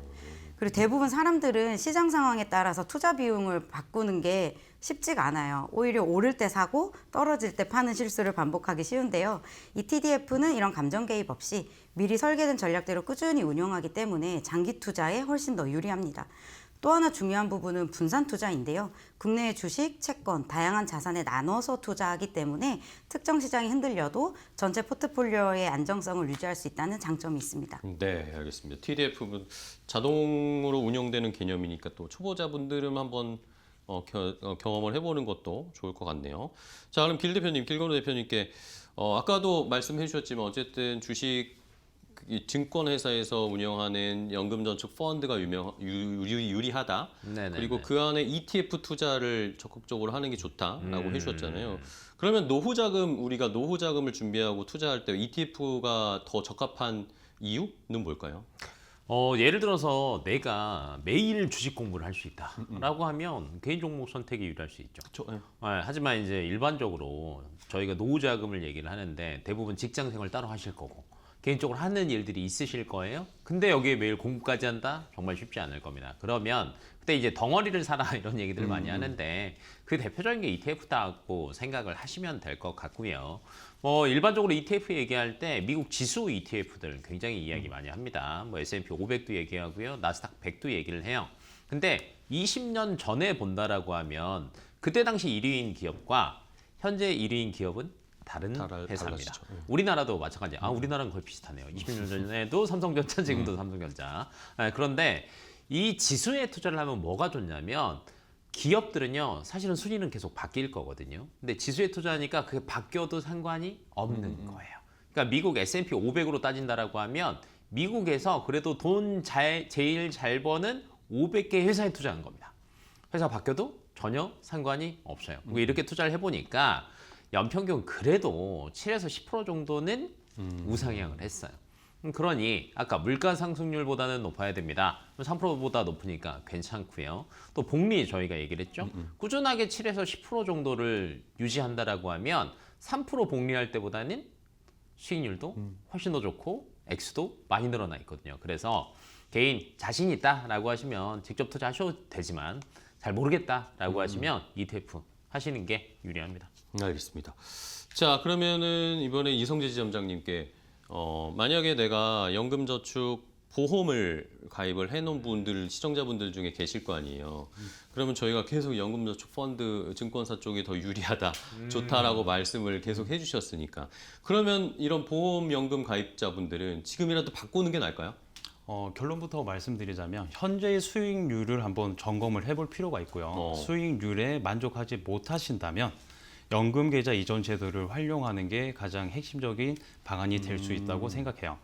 그리고 대부분 사람들은 시장 상황에 따라서 투자 비용을 바꾸는 게 쉽지가 않아요. 오히려 오를 때 사고 떨어질 때 파는 실수를 반복하기 쉬운데요. 이 TDF는 이런 감정 개입 없이 미리 설계된 전략대로 꾸준히 운영하기 때문에 장기 투자에 훨씬 더 유리합니다. 또 하나 중요한 부분은 분산 투자인데요. 국내의 주식, 채권, 다양한 자산에 나눠서 투자하기 때문에 특정 시장이 흔들려도 전체 포트폴리오의 안정성을 유지할 수 있다는 장점이 있습니다. 네, 알겠습니다. TDF는 자동으로 운영되는 개념이니까 또 초보자분들은 한번 경험을 해보는 것도 좋을 것 같네요. 자, 그럼 길건우 대표님께 아까도 말씀해 주셨지만 어쨌든 주식 이 증권회사에서 운영하는 연금저축 펀드가 유리하다. 네네네. 그리고 그 안에 ETF 투자를 적극적으로 하는 게 좋다라고 해주셨잖아요. 그러면 우리가 노후 자금을 준비하고 투자할 때 ETF가 더 적합한 이유는 뭘까요? 예를 들어서 내가 매일 주식 공부를 할 수 있다라고 하면 개인 종목 선택이 유리할 수 있죠. 하지만 이제 일반적으로 저희가 노후 자금을 얘기를 하는데 대부분 직장 생활 따로 하실 거고 개인적으로 하는 일들이 있으실 거예요. 근데 여기에 매일 공부까지 한다? 정말 쉽지 않을 겁니다. 그러면 그때 이제 덩어리를 사라 이런 얘기들을 많이 하는데 그 대표적인 게 ETF다고 생각을 하시면 될 것 같고요. 일반적으로 ETF 얘기할 때 미국 지수 ETF들 굉장히 이야기 많이 합니다. S&P 500도 얘기하고요. 나스닥 100도 얘기를 해요. 근데 20년 전에 본다라고 하면 그때 당시 1위인 기업과 현재 1위인 기업은 다른 회사입니다. 달라지죠. 우리나라도 마찬가지. 우리나라는 거의 비슷하네요. 20년 전에도 삼성전자, 지금도 삼성전자. 그런데 이 지수에 투자를 하면 뭐가 좋냐면 기업들은요, 사실은 순위는 계속 바뀔 거거든요. 근데 지수에 투자하니까 그게 바뀌어도 상관이 없는 거예요. 그러니까 미국 S&P 500으로 따진다라고 하면 미국에서 그래도 돈 제일 잘 버는 500개 회사에 투자한 겁니다. 회사 바뀌어도 전혀 상관이 없어요. 이렇게 투자를 해보니까 연평균 그래도 7에서 10% 정도는 우상향을 했어요. 그러니 아까 물가 상승률보다는 높아야 됩니다. 3%보다 높으니까 괜찮고요. 또 복리 저희가 얘기를 했죠. 꾸준하게 7에서 10% 정도를 유지한다라고 하면 3% 복리할 때보다는 수익률도 훨씬 더 좋고 액수도 많이 늘어나 있거든요. 그래서 개인 자신 있다라고 하시면 직접 투자하셔도 되지만 잘 모르겠다라고 하시면 ETF 하시는 게 유리합니다. 알겠습니다. 자, 그러면은 이번에 이성재 지점장님께 만약에 내가 연금저축 보험을 가입을 해놓은 시청자분들 중에 계실 거 아니에요. 그러면 저희가 계속 연금저축 펀드 증권사 쪽이 더 유리하다, 좋다라고 말씀을 계속 해주셨으니까 그러면 이런 보험연금 가입자분들은 지금이라도 바꾸는 게 나을까요? 결론부터 말씀드리자면 현재의 수익률을 한번 점검을 해볼 필요가 있고요. 수익률에 만족하지 못하신다면 연금 계좌 이전 제도를 활용하는 게 가장 핵심적인 방안이 될 수 있다고 생각해요.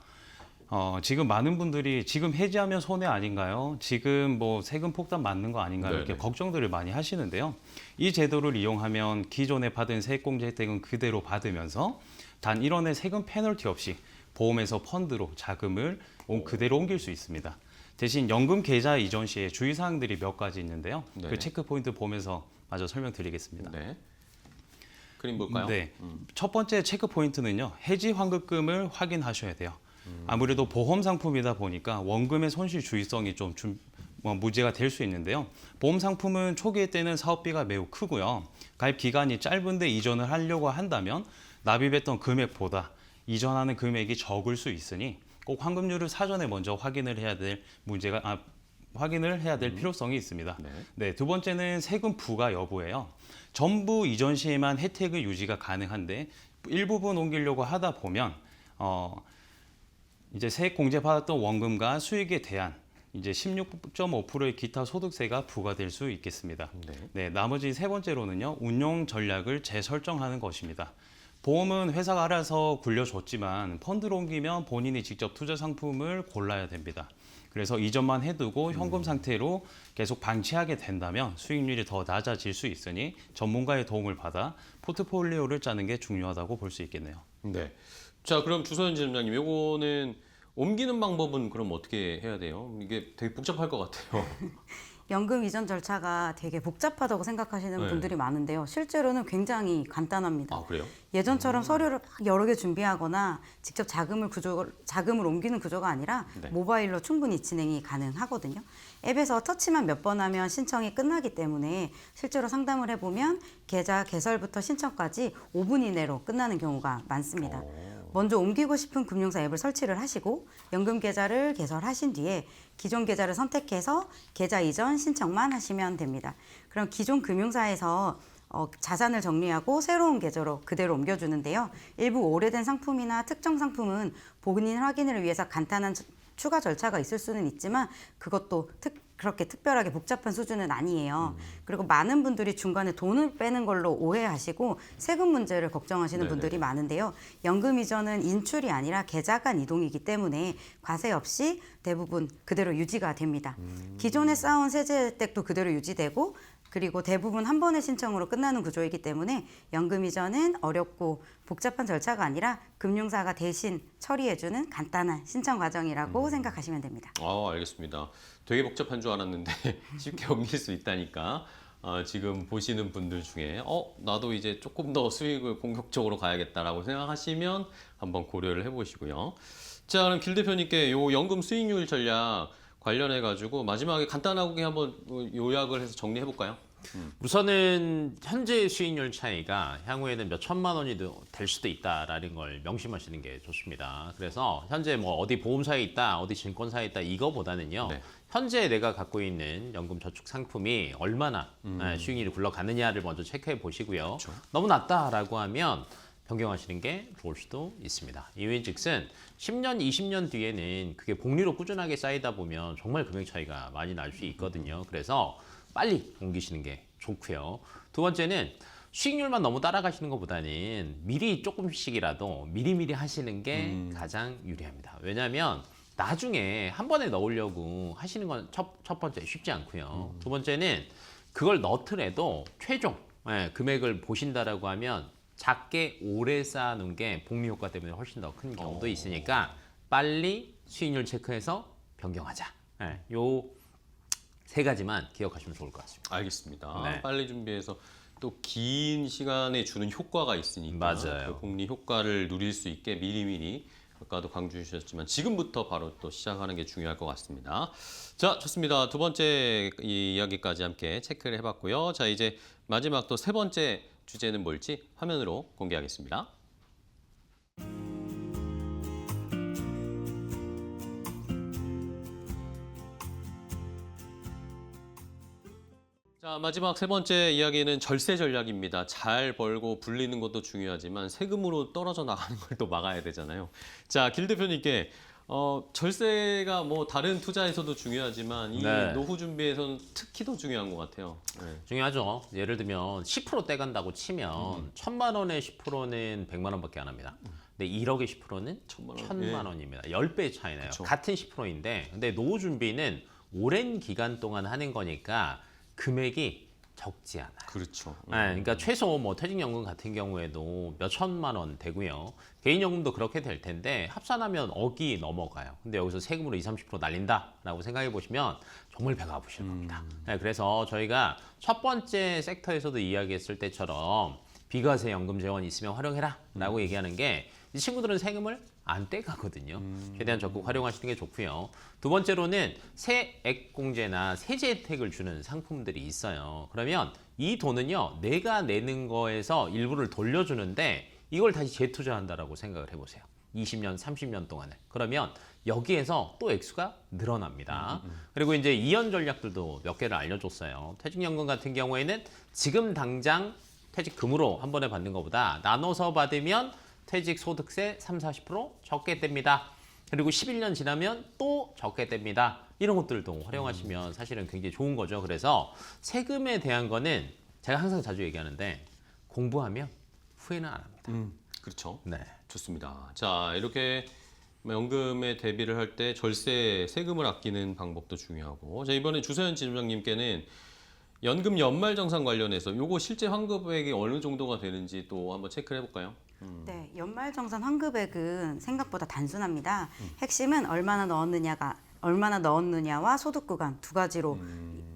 지금 많은 분들이 지금 해지하면 손해 아닌가요? 지금 뭐 세금 폭탄 맞는 거 아닌가요? 이렇게 네네. 걱정들을 많이 하시는데요. 이 제도를 이용하면 기존에 받은 세액공제 혜택은 그대로 받으면서 단 1원의 세금 페널티 없이 보험에서 펀드로 자금을 그대로 옮길 수 있습니다. 대신 연금 계좌 이전 시에 주의사항들이 몇 가지 있는데요. 네. 그 체크 포인트 보면서 마저 설명드리겠습니다. 네. 그림 볼까요? 네. 첫 번째 체크 포인트는요. 해지 환급금을 확인하셔야 돼요. 아무래도 보험 상품이다 보니까 원금의 손실 주의성이 좀 문제가 될 수 있는데요. 보험 상품은 초기에 때는 사업비가 매우 크고요. 가입 기간이 짧은데 이전을 하려고 한다면 납입했던 금액보다 이전하는 금액이 적을 수 있으니 꼭 환급률을 사전에 먼저 확인을 해야 될 필요성이 있습니다. 네. 네, 두 번째는 세금 부과 여부예요. 전부 이전 시에만 혜택을 유지가 가능한데 일부분 옮기려고 하다 보면 이제 세액 공제 받았던 원금과 수익에 대한 이제 16.5%의 기타 소득세가 부과될 수 있겠습니다. 네, 나머지 세 번째로는요, 운용 전략을 재설정하는 것입니다. 보험은 회사가 알아서 굴려줬지만 펀드로 옮기면 본인이 직접 투자 상품을 골라야 됩니다. 그래서 이전만 해두고 현금 상태로 계속 방치하게 된다면 수익률이 더 낮아질 수 있으니 전문가의 도움을 받아 포트폴리오를 짜는 게 중요하다고 볼 수 있겠네요. 네. 자, 그럼 주서연 지점장님, 요거는 옮기는 방법은 그럼 어떻게 해야 돼요? 이게 되게 복잡할 것 같아요. 연금 이전 절차가 되게 복잡하다고 생각하시는 네. 분들이 많은데요. 실제로는 굉장히 간단합니다. 아, 그래요? 예전처럼 서류를 막 여러 개 준비하거나 직접 자금을 옮기는 구조가 아니라 네. 모바일로 충분히 진행이 가능하거든요. 앱에서 터치만 몇 번 하면 신청이 끝나기 때문에 실제로 상담을 해보면 계좌 개설부터 신청까지 5분 이내로 끝나는 경우가 많습니다. 먼저 옮기고 싶은 금융사 앱을 설치를 하시고 연금 계좌를 개설하신 뒤에 기존 계좌를 선택해서 계좌 이전 신청만 하시면 됩니다. 그럼 기존 금융사에서 자산을 정리하고 새로운 계좌로 그대로 옮겨주는데요. 일부 오래된 상품이나 특정 상품은 본인 확인을 위해서 간단한 추가 절차가 있을 수는 있지만 그것도 그렇게 특별하게 복잡한 수준은 아니에요. 그리고 많은 분들이 중간에 돈을 빼는 걸로 오해하시고 세금 문제를 걱정하시는 네네. 분들이 많은데요. 연금 이전은 인출이 아니라 계좌 간 이동이기 때문에 과세 없이 대부분 그대로 유지가 됩니다. 기존에 쌓아온 세제 혜택도 그대로 유지되고 그리고 대부분 한 번의 신청으로 끝나는 구조이기 때문에 연금 이전은 어렵고 복잡한 절차가 아니라 금융사가 대신 처리해주는 간단한 신청 과정이라고 생각하시면 됩니다. 알겠습니다. 되게 복잡한 줄 알았는데 쉽게 옮길 수 있다니까 지금 보시는 분들 중에 나도 이제 조금 더 수익을 공격적으로 가야겠다라고 생각하시면 한번 고려를 해보시고요. 자, 그럼 김 대표님께 요 연금 수익률 전략 관련해 가지고 마지막에 간단하게 한번 요약을 해서 정리해 볼까요? 우선은 현재 수익률 차이가 향후에는 몇 천만 원이 될 수도 있다라는 걸 명심하시는 게 좋습니다. 그래서 현재 뭐 어디 보험사에 있다, 어디 증권사에 있다 이거보다는요. 네. 현재 내가 갖고 있는 연금 저축 상품이 얼마나 수익률이 굴러가느냐를 먼저 체크해 보시고요. 그렇죠. 너무 낮다라고 하면 변경하시는 게 좋을 수도 있습니다. 이유인즉슨 10년, 20년 뒤에는 그게 복리로 꾸준하게 쌓이다 보면 정말 금액 차이가 많이 날 수 있거든요. 그래서 빨리 옮기시는 게 좋고요. 두 번째는 수익률만 너무 따라가시는 것보다는 미리 조금씩이라도 미리미리 하시는 게 가장 유리합니다. 왜냐하면 나중에 한 번에 넣으려고 하시는 건 첫 번째 쉽지 않고요. 두 번째는 그걸 넣더라도 최종 금액을 보신다라고 하면 작게 오래 쌓아놓은 게 복리 효과 때문에 훨씬 더 큰 경우도 있으니까 빨리 수익률 체크해서 변경하자. 요 세 가지만 기억하시면 좋을 것 같습니다. 알겠습니다. 네. 빨리 준비해서 또 긴 시간에 주는 효과가 있으니까 맞아요. 그 복리 효과를 누릴 수 있게 미리미리 아까도 강조해 주셨지만 지금부터 바로 또 시작하는 게 중요할 것 같습니다. 자, 좋습니다. 두 번째 이 이야기까지 함께 체크를 해봤고요. 자, 이제 마지막 또 세 번째 주제는 뭘지 화면으로 공개하겠습니다. 자, 마지막 세 번째 이야기는 절세 전략입니다. 잘 벌고 불리는 것도 중요하지만 세금으로 떨어져 나가는 걸 또 막아야 되잖아요. 자, 길 대표님께 절세가 뭐 다른 투자에서도 중요하지만 이 네. 노후 준비에서는 특히 더 중요한 것 같아요. 네. 중요하죠. 예를 들면 10% 떼간다고 치면 1,000만 원의 10%는 100만 원밖에 안 합니다. 근데 1억의 10%는 1,000만 원입니다. 10배 차이 나요. 그쵸. 같은 10%인데 근데 노후 준비는 오랜 기간 동안 하는 거니까 금액이 적지 않아요. 그렇죠. 네, 그러니까 최소 뭐 퇴직연금 같은 경우에도 몇 천만 원 되고요. 개인연금도 그렇게 될 텐데 합산하면 억이 넘어가요. 근데 여기서 세금으로 20, 30% 날린다라고 생각해 보시면 정말 배가 아프실 겁니다. 네, 그래서 저희가 첫 번째 섹터에서도 이야기했을 때처럼 비과세 연금 재원 있으면 활용해라라고 얘기하는 게 이 친구들은 세금을 안 떼가거든요. 최대한 적극 활용하시는 게 좋고요. 두 번째로는 세액공제나 세제 혜택을 주는 상품들이 있어요. 그러면 이 돈은요, 내가 내는 거에서 일부를 돌려주는데 이걸 다시 재투자한다라고 생각을 해보세요. 20년, 30년 동안을. 그러면 여기에서 또 액수가 늘어납니다. 그리고 이제 이연 전략들도 몇 개를 알려줬어요. 퇴직연금 같은 경우에는 지금 당장 퇴직금으로 한 번에 받는 것보다 나눠서 받으면 퇴직 소득세 30, 40% 적게 뗍니다. 그리고 11년 지나면 또 적게 뗍니다. 이런 것들도 활용하시면 사실은 굉장히 좋은 거죠. 그래서 세금에 대한 거는 제가 항상 자주 얘기하는데 공부하면 후회는 안 합니다. 그렇죠. 네. 좋습니다. 자, 이렇게 연금에 대비를 할 때 절세 세금을 아끼는 방법도 중요하고, 자, 이번에 주서연 지점장님께는 연금 연말정산 관련해서 요거 실제 환급액이 어느 정도가 되는지 또 한번 체크를 해볼까요? 네, 연말정산 환급액은 생각보다 단순합니다. 핵심은 얼마나 넣었느냐와 소득 구간 두 가지로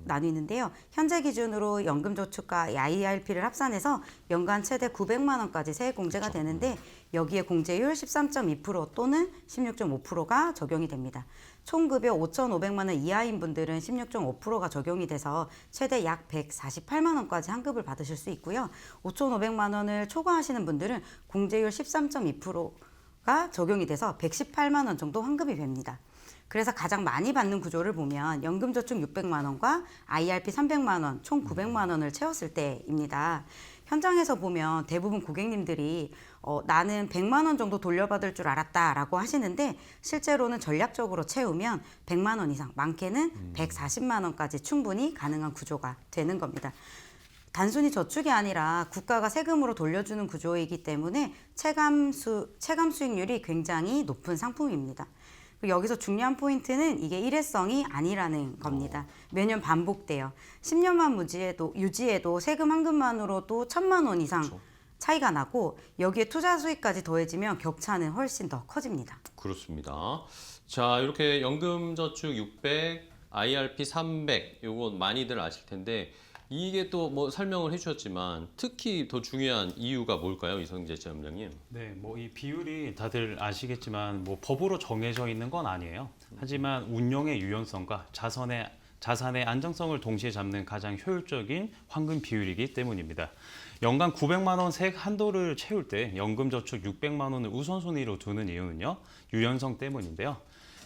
나뉘는데요. 현재 기준으로 연금저축과 IRP를 합산해서 연간 최대 900만 원까지 세액 공제가 되는데 여기에 공제율 13.2% 또는 16.5%가 적용이 됩니다. 총 급여 5,500만 원 이하인 분들은 16.5%가 적용이 돼서 최대 약 148만 원까지 환급을 받으실 수 있고요. 5,500만 원을 초과하시는 분들은 공제율 13.2%가 적용이 돼서 118만 원 정도 환급이 됩니다. 그래서 가장 많이 받는 구조를 보면 연금저축 600만 원과 IRP 300만 원, 총 900만 원을 채웠을 때입니다. 현장에서 보면 대부분 고객님들이 나는 100만 원 정도 돌려받을 줄 알았다라고 하시는데 실제로는 전략적으로 채우면 100만 원 이상, 많게는 140만 원까지 충분히 가능한 구조가 되는 겁니다. 단순히 저축이 아니라 국가가 세금으로 돌려주는 구조이기 때문에 체감 수익률이 굉장히 높은 상품입니다. 여기서 중요한 포인트는 이게 일회성이 아니라는 겁니다. 매년 반복돼요. 10년만 유지해도 세금 환급만으로도 1,000만 원 이상 그렇죠. 차이가 나고 여기에 투자 수익까지 더해지면 격차는 훨씬 더 커집니다. 그렇습니다. 자, 이렇게 연금저축 600, IRP 300, 요거 많이들 아실 텐데 이게 또 뭐 설명을 해주셨지만 특히 더 중요한 이유가 뭘까요, 이성재 지점장님? 네, 뭐 이 비율이 다들 아시겠지만 뭐 법으로 정해져 있는 건 아니에요. 하지만 운용의 유연성과 자산의 안정성을 동시에 잡는 가장 효율적인 환급 비율이기 때문입니다. 연간 900만 원 세액 한도를 채울 때 연금저축 600만 원을 우선순위로 두는 이유는요, 유연성 때문인데요.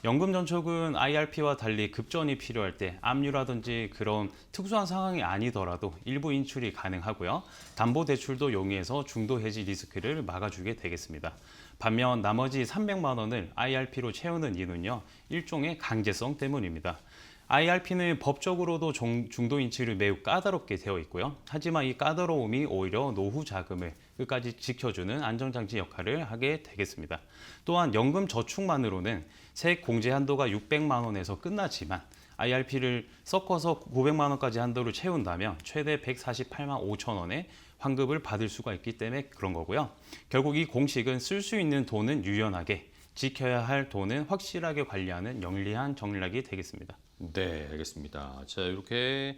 연금저축은 IRP와 달리 급전이 필요할 때 압류라든지 그런 특수한 상황이 아니더라도 일부 인출이 가능하고요. 담보대출도 용이해서 중도 해지 리스크를 막아주게 되겠습니다. 반면 나머지 300만 원을 IRP로 채우는 이유는요, 일종의 강제성 때문입니다. IRP는 법적으로도 중도 인출이 매우 까다롭게 되어 있고요. 하지만 이 까다로움이 오히려 노후 자금을 끝까지 지켜주는 안정장치 역할을 하게 되겠습니다. 또한 연금 저축만으로는 세액 공제 한도가 600만 원에서 끝나지만 IRP를 섞어서 900만 원까지 한도를 채운다면 최대 148만 5천 원의 환급을 받을 수가 있기 때문에 그런 거고요. 결국 이 공식은 쓸 수 있는 돈은 유연하게, 지켜야 할 돈은 확실하게 관리하는 영리한 전략이 되겠습니다. 네, 알겠습니다. 자, 이렇게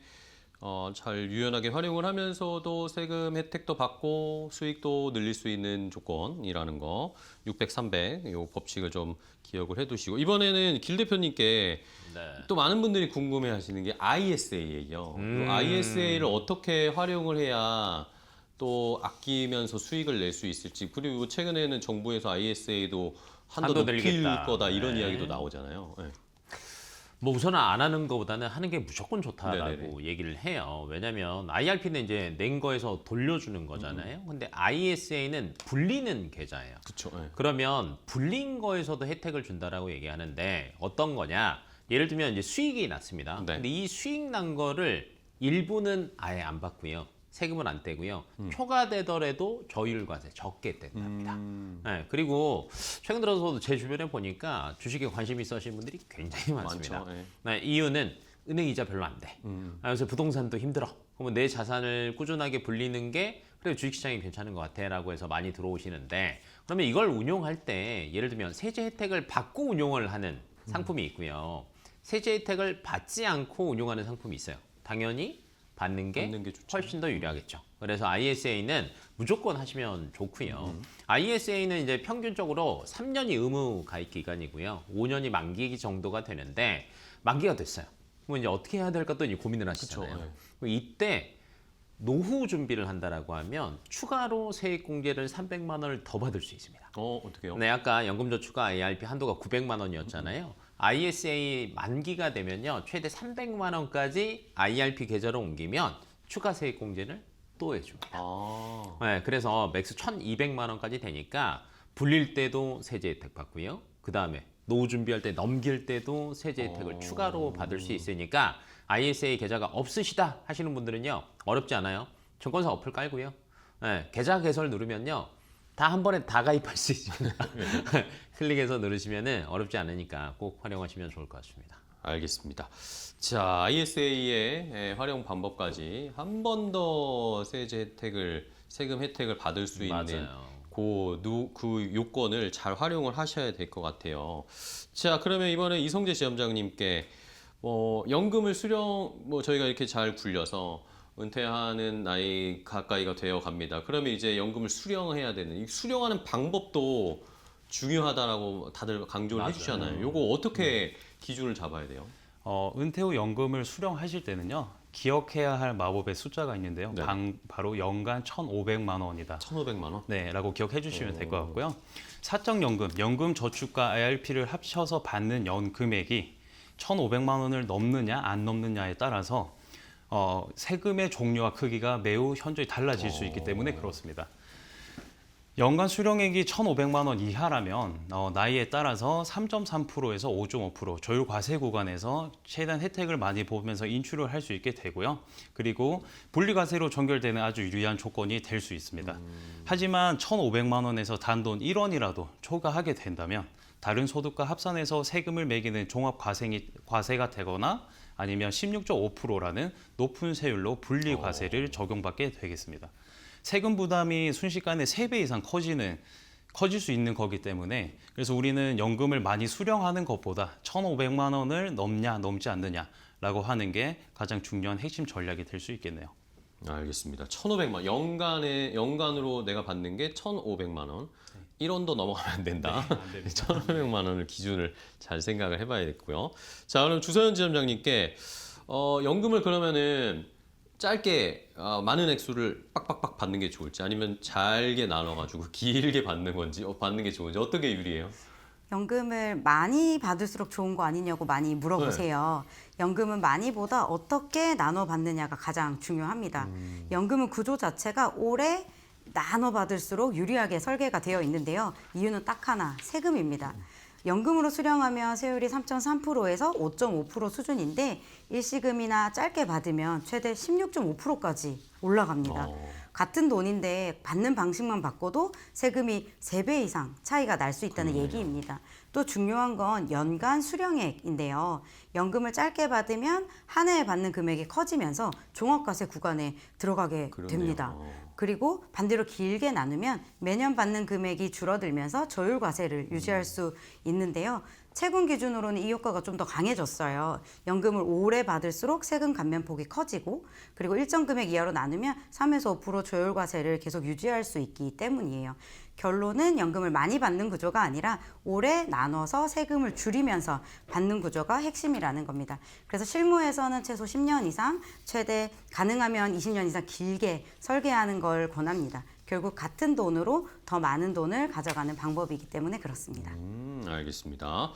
잘 유연하게 활용을 하면서도 세금 혜택도 받고 수익도 늘릴 수 있는 조건이라는 거 600, 300 요 법칙을 좀 기억을 해두시고 이번에는 길 대표님께 네. 또 많은 분들이 궁금해하시는 게 ISA예요. ISA를 어떻게 활용을 해야 또 아끼면서 수익을 낼 수 있을지 그리고 최근에는 정부에서 ISA도 한도 높일 늘리겠다. 거다 이런 네. 이야기도 나오잖아요. 네. 뭐 우선은 안 하는 것보다는 하는 게 무조건 좋다라고 네네네. 얘기를 해요. 왜냐하면 IRP는 이제 낸 거에서 돌려주는 거잖아요. 근데 ISA는 불리는 계좌예요. 그렇죠. 네. 그러면 불린 거에서도 혜택을 준다라고 얘기하는데 어떤 거냐? 예를 들면 이제 수익이 났습니다. 네. 근데 이 수익 난 거를 일부는 아예 안 받고요. 세금을 안 떼고요. 초과되더라도 저율과세 적게 뗀답니다. 네, 그리고 최근 들어서도 제 주변에 보니까 주식에 관심 있으신 분들이 굉장히 많습니다. 많죠. 네. 네, 이유는 은행 이자 별로 안 돼. 요새 부동산도 힘들어. 그러면 내 자산을 꾸준하게 불리는 게 그래 주식시장이 괜찮은 것 같아라고 해서 많이 들어오시는데 그러면 이걸 운용할 때 예를 들면 세제 혜택을 받고 운용을 하는 상품이 있고요. 세제 혜택을 받지 않고 운용하는 상품이 있어요. 당연히 받는 게 좋죠. 훨씬 더 유리하겠죠. 그래서 ISA는 무조건 하시면 좋고요. ISA는 이제 평균적으로 3년이 의무 가입 기간이고요. 5년이 만기 정도가 되는데 만기가 됐어요. 그럼 이제 어떻게 해야 될까 또 이제 고민을 하시잖아요. 그쵸, 그럼 이때 노후 준비를 한다라고 하면 추가로 세액 공제를 300만 원을 더 받을 수 있습니다. 어떻게요? 네, 아까 연금저축과 IRP 한도가 900만 원이었잖아요. ISA 만기가 되면요. 최대 300만 원까지 IRP 계좌로 옮기면 추가 세액 공제를 또 해줍니다. 아, 네, 그래서 맥스 1,200만 원까지 되니까 불릴 때도 세제 혜택 받고요. 그 다음에 노후 준비할 때 넘길 때도 세제 혜택을 추가로 받을 수 있으니까 ISA 계좌가 없으시다 하시는 분들은요. 어렵지 않아요. 증권사 어플 깔고요. 네, 계좌 개설 누르면요. 다 한 번에 다 가입할 수 있습니다. 클릭해서 누르시면은 어렵지 않으니까 꼭 활용하시면 좋을 것 같습니다. 알겠습니다. 자, ISA의 활용 방법까지 한 번 더 세금 혜택을 받을 수 있는 맞아요. 그 요건을 잘 활용을 하셔야 될 것 같아요. 자, 그러면 이번에 이성재 지점장님께 연금을 저희가 이렇게 잘 굴려서 은퇴하는 나이 가까이가 되어 갑니다. 그러면 이제 연금을 수령해야 되는 이 수령하는 방법도 중요하다라고 다들 강조를 맞아요. 해주잖아요. 요거 어떻게 기준을 잡아야 돼요? 은퇴 후 연금을 수령하실 때는요. 기억해야 할 마법의 숫자가 있는데요. 네. 바로 연간 1,500만 원이다. 1,500만 원? 네, 라고 기억해 주시면 될 것 같고요. 사적연금, 연금저축과 IRP를 합쳐서 받는 연금액이 1,500만 원을 넘느냐 안 넘느냐에 따라서 세금의 종류와 크기가 매우 현저히 달라질 수 있기 때문에 그렇습니다. 연간 수령액이 1,500만 원 이하라면 나이에 따라서 3.3%에서 5.5% 조율 과세 구간에서 최대한 혜택을 많이 보면서 인출을 할 수 있게 되고요. 그리고 분리과세로 종결되는 아주 유리한 조건이 될 수 있습니다. 하지만 1,500만 원에서 단돈 1원이라도 초과하게 된다면 다른 소득과 합산해서 세금을 매기는 종합과세가 되거나 아니면 16.5%라는 높은 세율로 분리과세를 적용받게 되겠습니다. 세금 부담이 순식간에 3배 이상 커질 수 있는 거기 때문에 그래서 우리는 연금을 많이 수령하는 것보다 1,500만 원을 넘냐 넘지 않느냐라고 하는 게 가장 중요한 핵심 전략이 될 수 있겠네요. 알겠습니다. 1,500만 연간으로 내가 받는 게 1,500만 원. 1원도 넘어가면 안 된다. 1,500만 원을 기준을 잘 생각을 해봐야겠고요. 자, 그럼 주서연 지점장님께 연금을 그러면은 짧게 많은 액수를 빡빡빡 받는 게 좋을지 아니면 잘게 나눠가지고 길게 받는 건지 받는 게 좋은지 어떻게 유리해요? 연금을 많이 받을수록 좋은 거 아니냐고 많이 물어보세요. 연금은 많이보다 어떻게 나눠 받느냐가 가장 중요합니다. 연금은 구조 자체가 오래 나눠 받을수록 유리하게 설계가 되어 있는데요. 이유는 딱 하나, 세금입니다. 연금으로 수령하면 세율이 3.3%에서 5.5% 수준인데 일시금이나 짧게 받으면 최대 16.5%까지 올라갑니다. 같은 돈인데 받는 방식만 바꿔도 세금이 3배 이상 차이가 날 수 있다는 얘기입니다. 또 중요한 건 연간 수령액인데요. 연금을 짧게 받으면 한 해에 받는 금액이 커지면서 종합과세 구간에 들어가게 됩니다. 그리고 반대로 길게 나누면 매년 받는 금액이 줄어들면서 저율과세를 유지할 수 있는데요. 최근 기준으로는 이 효과가 좀 더 강해졌어요. 연금을 오래 받을수록 세금 감면폭이 커지고 그리고 일정 금액 이하로 나누면 3에서 5% 저율과세를 계속 유지할 수 있기 때문이에요. 결론은 연금을 많이 받는 구조가 아니라 오래 나눠서 세금을 줄이면서 받는 구조가 핵심이라는 겁니다. 그래서 실무에서는 최소 10년 이상, 최대 가능하면 20년 이상 길게 설계하는 걸 권합니다. 결국 같은 돈으로 더 많은 돈을 가져가는 방법이기 때문에 그렇습니다. 알겠습니다.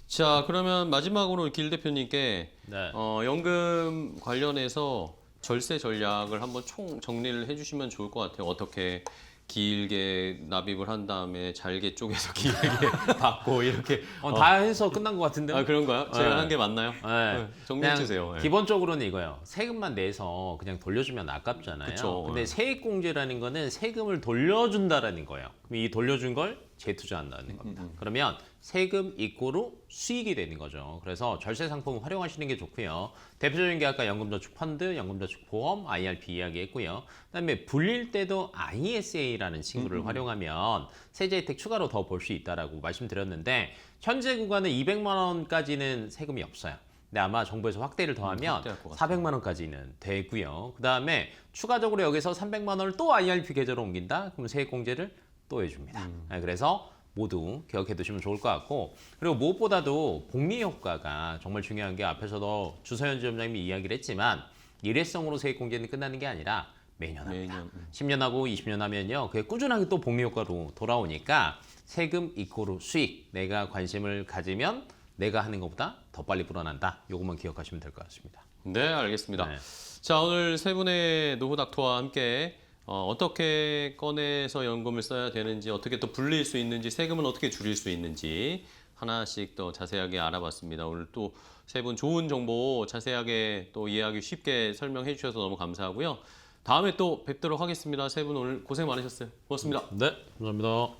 자, 그러면 마지막으로 길 대표님께 네. 연금 관련해서 절세 전략을 한번 총 정리를 해주시면 좋을 것 같아요. 어떻게 길게 납입을 한 다음에 잘게 쪼개서 길게 받고 이렇게 다 해서 끝난 것 같은데요? 그런가요? 제가 네. 한 게 맞나요? 네. 정리해 그냥 주세요. 네. 기본적으로는 이거예요. 세금만 내서 그냥 돌려주면 아깝잖아요. 그쵸. 근데 네. 세액공제라는 거는 세금을 돌려준다라는 거예요. 그럼 이 돌려준 걸 재투자한다는 겁니다. 그러면 세금 이꼬르 수익이 되는 거죠. 그래서 절세 상품 활용하시는 게 좋고요. 대표적인 게 아까 연금저축펀드, 연금저축보험, IRP 이야기했고요. 그다음에 불릴 때도 ISA라는 친구를 활용하면 세제 혜택 추가로 더 볼 수 있다라고 말씀드렸는데 현재 구간은 200만 원까지는 세금이 없어요. 근데 아마 정부에서 확대를 더하면 확대할 것 같아요. 400만 원까지는 되고요. 그다음에 추가적으로 여기서 300만 원을 또 IRP 계좌로 옮긴다? 그럼 세액공제를 또 해줍니다. 네, 그래서 모두 기억해 두시면 좋을 것 같고 그리고 무엇보다도 복리 효과가 정말 중요한 게 앞에서도 주서연 지점장님이 이야기를 했지만 일회성으로 세액공제는 끝나는 게 아니라 매년 합니다. 매년. 10년 하고 20년 하면요. 그게 꾸준하게 또 복리 효과로 돌아오니까 세금 이꼬르 수익 내가 관심을 가지면 내가 하는 것보다 더 빨리 불어난다. 요것만 기억하시면 될 것 같습니다. 네, 알겠습니다. 네. 자, 오늘 세 분의 노후 닥터와 함께 어떻게 꺼내서 연금을 써야 되는지, 어떻게 또 불릴 수 있는지, 세금은 어떻게 줄일 수 있는지 하나씩 더 자세하게 알아봤습니다. 오늘 또 세 분 좋은 정보 자세하게 또 이해하기 쉽게 설명해 주셔서 너무 감사하고요. 다음에 또 뵙도록 하겠습니다. 세 분 오늘 고생 많으셨어요. 고맙습니다. 네, 감사합니다.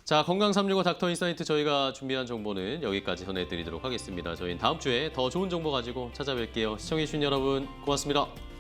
자, 건강365 닥터인사이트 저희가 준비한 정보는 여기까지 전해드리도록 하겠습니다. 저희는 다음 주에 더 좋은 정보 가지고 찾아뵐게요. 시청해주신 여러분 고맙습니다.